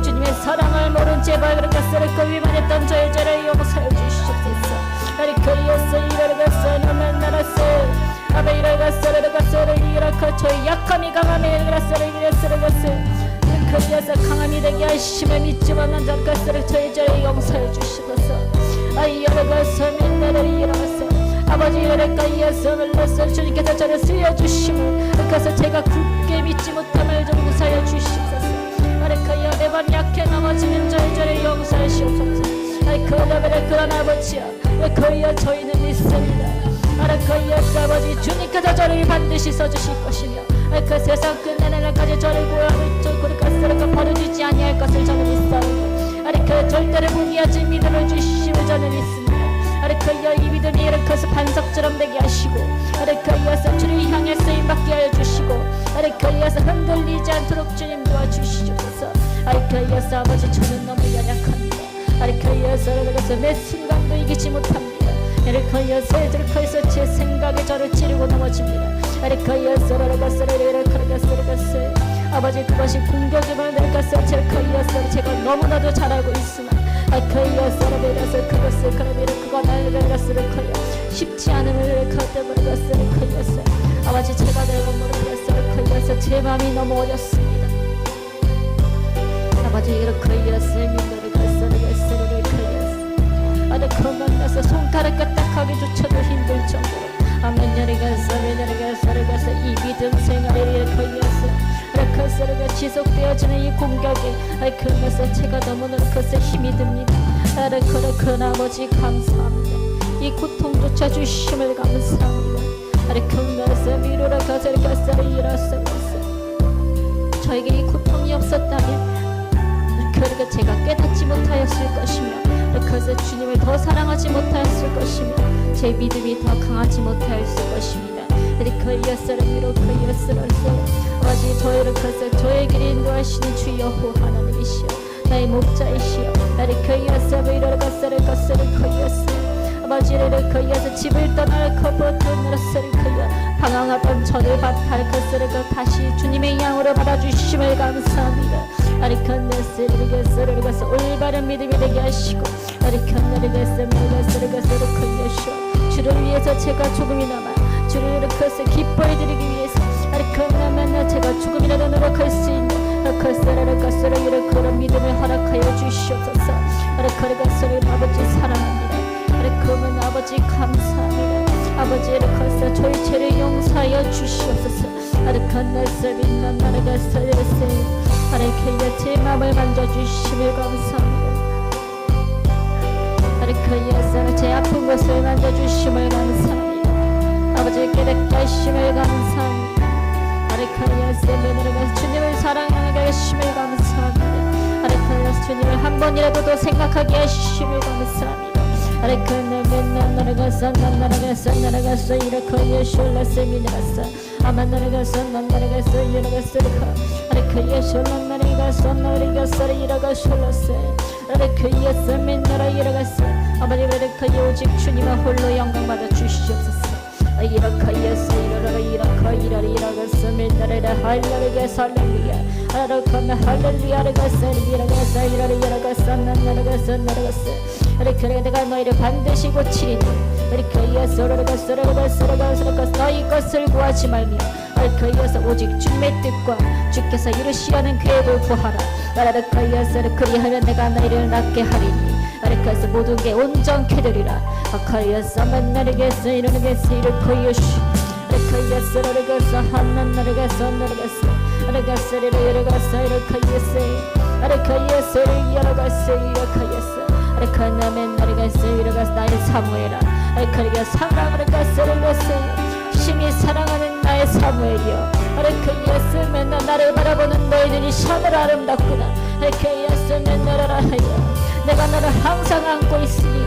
주님의 사랑을 모른 제발 그렇게서를 위반했던 저의 죄를 용서해 주시옵소서. 아리카이에서 이어가서 너만 날았어 아베 이어가서를 이어가 저의 약함이 강함에 이어가서 그리에서 강함이 되게 하심을 믿지 못한 자들까지 저의 죄를 용서해 주시옵소서. 아이여러가서 민나를 일어나서 아버지 여래가이에서 눌러서 주님께서 저를 쓰여주심을 그래서 제가 굳게 믿지 못함을 좀 용서해 주시옵소서. 아래카이여 매번 약해 넘어지는 저의 죄를 용서하시옵소서. 아이카이여 그런 아버지여 아이카이여 저희는 믿습니다. 아래카이여 아버지 주님께서 저를 반드시 써주실 것이며 그 세상 끝내는 날까지 저를 구원을 그릇가스를 버려주지 아니할 것을 저는 믿사오니 아리카야 절대로 포기하지 믿음을 주심을 저는 믿습니다. 아리카야 이 믿음이 이렇게서 반석처럼 되게 하시고 아리카야서 주를 향해 쓰임받게 하여 주시고 아리카야서 흔들리지 않도록 주님 도와주시옵소서. 아리카야서 아버지 저는 너무 연약합니다. 아리카야서 그래서 매 순간도 이기지 못합니다. 아리카야서 제 생각에 저를 찌르고 넘어집니다. 아버지 그것이 공격임을 내가 제가 너무나도 잘 알고 있으나 그것을 그건 쉽지 않음을 아버지 제가 내가 모르겠어요. 제 마음이 너무 어렵습니다. 아버지 이렇게 만나서 손가락 까딱하기조차도 힘들 정도로 이 믿음 생활에 이렇게 지속되어지는 이 공격에 그것에 제가 너무나 그것에 힘이 듭니다. 그 아버지 감사합니다. 이 고통조차 주심을 감사합니다. 그것에 미루라 가서 일어서 저에게 이 고통이 없었다면 그러니까 제가 깨닫지 못하였을 것이며 그래서 주님을 더 사랑하지 못하였을 것이며 제 믿음이 더 강하지 못하였을 것입니다. 아버지 저희를 그래서 저의 길을 인도하시는 주 여호와 하나님이시여 나의 목자이시여 아버지를 그여서 집을 떠날 방황하던 저를 다시 주님의 양으로 받아주심을 감사합니다. 올바른 믿음이 되게 하시고 주를 위해서 제가 조금이나마 주를 그것을 기뻐해 드리기 위해서 제가 조금이라도 노력할 수 있는 그런 믿음을 허락하여 주시옵소서. 아버지 사랑합니다. 아버지 감사합니다. 아버지 이렇게 저희 죄를 용서하여 주시옵소서. 제 마음을 만져주심을 감사합니다. 제 아픈 것을 만져주심을 감사합니다. 아버지 깨닫게 하심을 감사합니다. 주님을 사랑하게 하심을 감사합니다. 주님을 한 번이라도 더 생각하게 하심을 감사합니다. 오직 주님만 홀로 영광 받아 주시옵소서. 내가 너희를 반드시 고치리니 너희 것을 구하지 말며 오직 주님의 뜻과 주께서 이루시려는 계획을 구하라. 그리하면 내가 너희를 낫게 하리니 그래서 모든 게 온전케 되리라. 나의 사무엘아 심히 사랑하는 나의 사무엘이여 맨날 나를 바라보는 너의 눈이 참으로 아름답구나. 내가 너를 항상 안고 있으니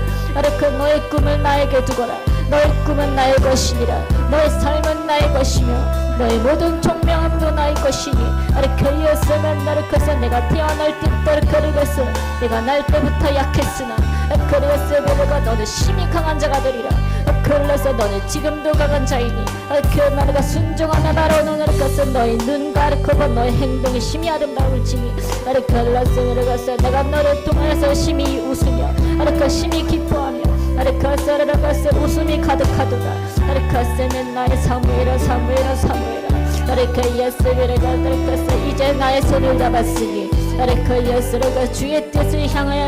너의 꿈을 나에게 두거라. 너의 꿈은 나의 것이니라. 너의 삶은 나의 것이며 너의 모든 총명함도 나의 것이니 내가 태어날 때부터 내가 날 때부터 약했으나 너는 심히 강한 자가 되리라. 너는 지금도 강한 자이니 너가 순종하며 바라오는 너의 눈과 너의 행동이 심히 아름다울지니 내가 너를 통하여서 심히 웃으며 심히 기뻐하며 웃음이 가득하도다. 나의 사무엘아 이제 나의 손을 잡았으니 주의 뜻을 향하여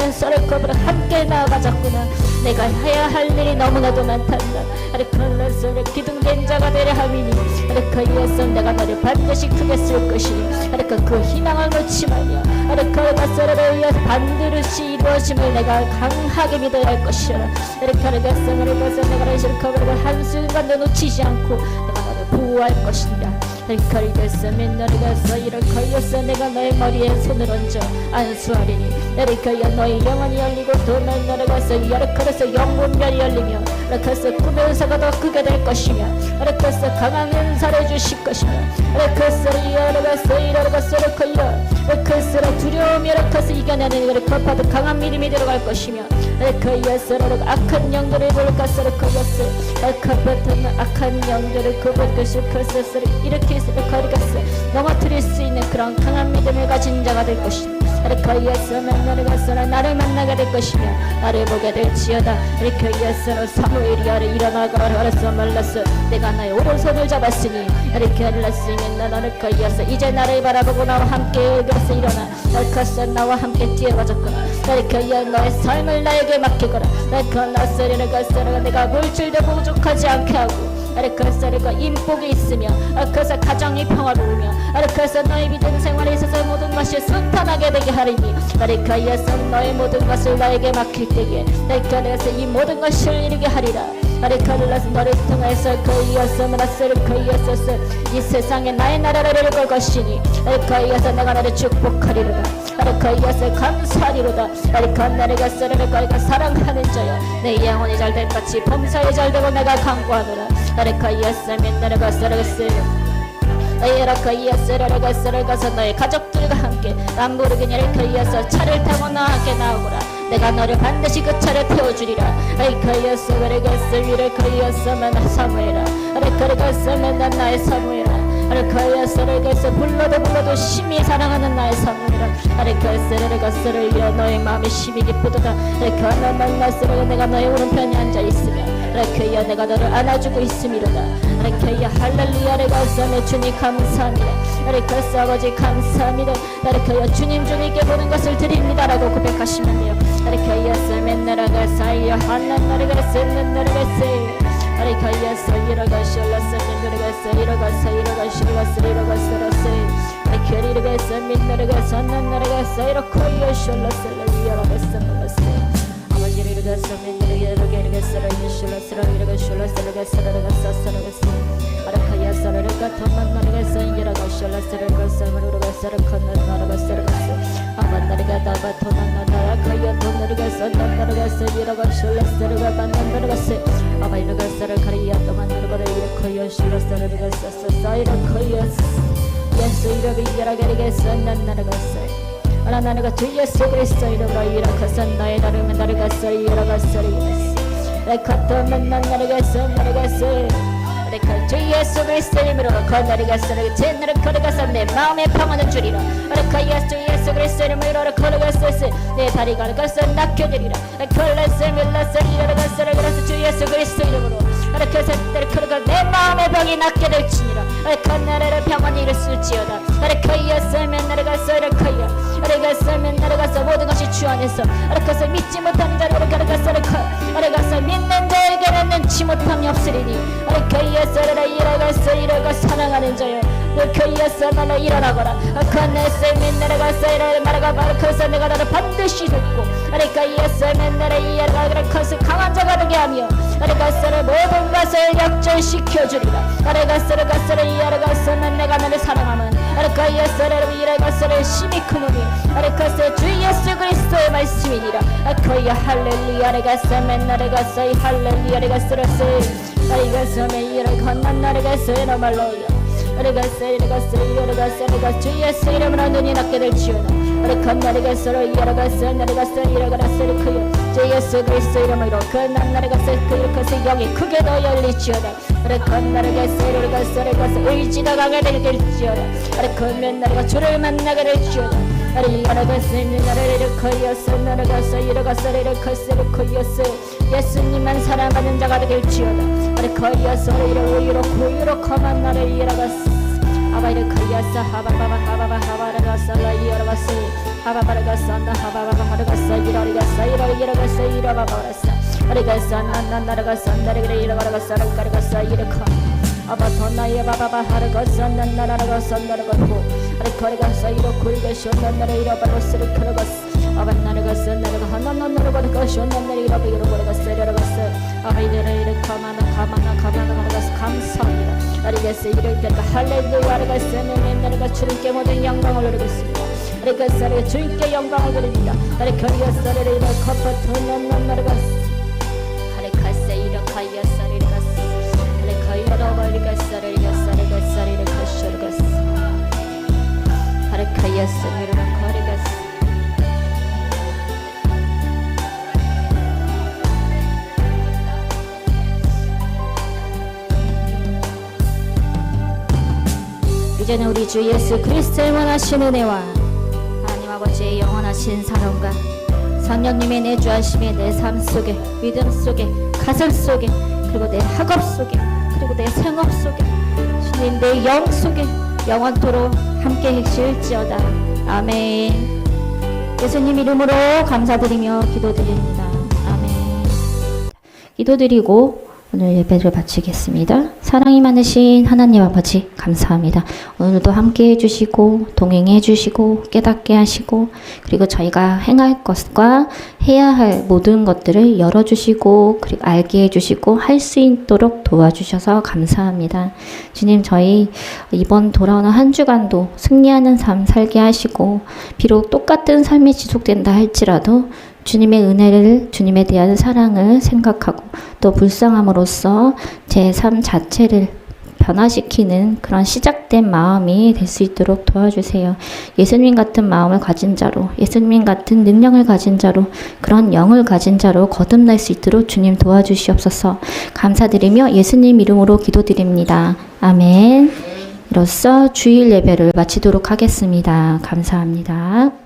함께 나아가자꾸나. 내가 해야 할 일이 너무나도 많단다. 기둥된 자가 되려 함이니 내가 너를 반드시 크게 쓸 것이니 그 희망을 놓지 말며 반드시 이루어짐을 내가 강하게 믿어야 할 것이라. 내가 한순간도 놓치지 않고 내가 너를 보호할 것이니라. 내가 너의 머리에 손을 얹어 안수하리니 너의 영혼이 열리고 또 영문별이 열리며 꿈의 은사가 더 크게 될 것이며 강한 은사를 주실 것이며 두려움이 이겨내는 강한 믿음이 들어갈 것이며 레카이아스라로 악한 영들을 불가스를 거였어 레카버터는 악한 영들을 그것을 커서를 일으키서 레카리가스 넘어뜨릴 수 있는 그런 강한 믿음을 가진 자가 될 것이다. 레카이아스는 나를 가서라 나를 만나게 될 것이며 나를 보게 될지어다. 레카이아스는 사무엘이 아래 일어나가 알았어 말랐어 내가 나의 오른손을 잡았으니 이렇게 알랐으면 나를 거이었어 이제 나를 바라보고 나와 함께 여기서 일어나 레카스 나와 함께 뛰어가졌구나. 레카이아 너의 삶을 나에게 맡기거라. 레카 나스리를 가서라 내가 물질도 부족하지 않게 하고 아르카사르가 인복이 있으며 아르카사 가정이 평화로우며 아르카사 너의 믿음 생활에 있어서 모든 것이 순탄하게 되게 하리니 아르카이아서 너의 모든 것을 나에게 맡길 때에 아르카이아서 이 모든 것을 이루게 하리라. 아르카르라서 너를 통해서 거이어서 나스를 거이어서 이 세상에 나의 나라를 이룰 것이니 아르카이아서 내가 나를 축복하리로다. 아르카이아서 감사하리로다. 아르카나를 가서를 거이가 사랑하는 자여 내 영혼이 잘될 같이 범사에 잘되고 내가 강구하노라. 아르카이아스 맨날을 가서르겠어요. 아르카이아스를 가서 너의 가족들과 함께 람보르기니 아르카이아스 차를 타고 나와 함께 나오거라. 내가 너를 반드시 그 차를 태워주리라. 아르카이아스 아르카이아스만 사무엘아 아르카이아스만 난 나의 사무엘아 아르카이아스를 가서 불러도 심히 사랑하는 나의 사무엘아 아르카이아스를 가서를 이어 너의 마음이 심히 기쁘도다. 아르카이아만 나스를 내가 너의 오른편에 앉아있으며 아르카이아 내가 너를 안아주고 있음이로다. 아르카이아 할렐루야를 가서 내 주님 감사합니다. 아르카이아 아버지 감사합니다. 아르카이아 주님께 모든 것을 드립니다라고 고백하시면 돼요. 아르카이아스 맨나라가 사이어 하나나라가 셋나라가 아르카이아스 이러가시 올라서 민나라가서 이러가서 아르카이아스 민나라가서 나나라가서 이러코이어시 올라서 이러가서 몰랐어 아버지를 이러가서 민나라가서 이러가서 아르카이아스를 가토만 나라가서 이러가시 올라서 이러가서 건너나라가서 아만나리가 나바토난 나라카이아 돈나라가서 나나라가서 이러가시 올라서 만난다라가서 아바 이러가서를 가리야 또만 나라가를 이러코이어 실러서를 가서 사이러코이어스 예수 이러기 이러가리겠어 나나라가서 나나가 주 예수 그리스도 이름으로 이러가서 나의 나름은 나라가서 이러가서 레카토만 나라가서 레카 주 예수 그리스도 이름으로 거나리가서 제 나를 걸어가서 내 마음의 평안을 주리라. 레카 예수 그리스도 이름으로 걸어가서 내 다리가 가서 낚여지리라. 걸어서 밀라서 이러가서 그래서 주 예수 그리스도 이름으로 레카서 걸어가 내 마음의 병이 낫게 될지니라. 레카 나라를 평안히 이룰지어다. 레카 예수 맨날 가서 레카야 맨날 가서 모든 것이 주 안에서 레카서 믿지 못하는 자를 레카서 믿는 자에게는 능치 못함이 없으리니 레카야서를 이러가 사랑하는 자여 레카야서 너는 일어나거라. 레카네스 맨날 가서 말아가 말아서 내가 너를 반드시 돕고 레카야서 맨날 이어가 레카서 강한 자가 되게 하며 레카서를 모든 것을 역전시켜주리라. 레카서를 가서를 이어가서 내가 너를 사랑하면 레카야서를 이어가서를 심히 크노니 레카서 주 예수 그리스도의 말씀이니라. 레카야 할렐루야 레카서 맨날 가서 할렐루야 레카서 레카서 매일을 건넌 나레가서 이러말로야 레카서 주 예수 이름으로 눈이 낮게 될지어다. 레카 나레가서 이어가서 나레가서 이러가서 그여 주 예수 그리스도 이름으로 그난 나레가서 그렇게 영이 크게 더 열리지어다. 레카 나레가서 의지가 강하게 될지어다. 레카 맨날가 주를 만나게 될지어다. 이러가서 나를 이르코이어서 나레가서 이러가서 이러코이어서 예수님만 사랑하는 자가 될지어다. 레카이아서 이러코만 나를 이러가서 아바 이르카이아서 하바라가서 이러가서 하바라가서 나 하바라가서 이러가서 이러바바라서 아리가서 나나라가서 나를 이러가서 라가서 이르카 아바토 나의 바바바 하르가서 나나라가서 나라가고 아리카리가서 이러코이가서 나나를 이러바로서 이르카라가서 아바나르가서 나라가 하나나라가서 나나를 이러바로서 이러가서 아바이들을 이르카마나 감사합니다. 아리가서 이럴 때가 할렐루야 아리가서 맨날가 주님께 모든 영광을 드리겠습니다. 아리가서 주님께 영광을 드립니다. 아리카리가서 이르 커퍼토 나나라가서 아리가서 이르카이아서 아리가서 아리카이아서 이르 이제는 우리 주 예수 그리스도의 원하신 은혜와 하나님 아버지의 영원하신 사랑과 성령님의 내주하심에 내 삶 속에, 믿음 속에, 가슴 속에, 그리고 내 학업 속에, 그리고 내 생업 속에, 주님 내 영 속에 영원토록 함께 계실지어다. 아멘. 예수님 이름으로 감사드리며 기도드립니다. 아멘. 기도드리고 오늘 예배를 마치겠습니다. 사랑이 많으신 하나님 아버지 감사합니다. 오늘도 함께 해주시고 동행해 주시고 깨닫게 하시고 그리고 저희가 행할 것과 해야 할 모든 것들을 열어주시고 그리고 알게 해주시고 할 수 있도록 도와주셔서 감사합니다. 주님 저희 이번 돌아오는 한 주간도 승리하는 삶 살게 하시고 비록 똑같은 삶이 지속된다 할지라도 주님의 은혜를, 주님에 대한 사랑을 생각하고 또 불쌍함으로써 제 삶 자체를 변화시키는 그런 시작된 마음이 될 수 있도록 도와주세요. 예수님 같은 마음을 가진 자로, 예수님 같은 능력을 가진 자로, 그런 영을 가진 자로 거듭날 수 있도록 주님 도와주시옵소서. 감사드리며 예수님 이름으로 기도드립니다. 아멘. 이로써 주일 예배를 마치도록 하겠습니다. 감사합니다.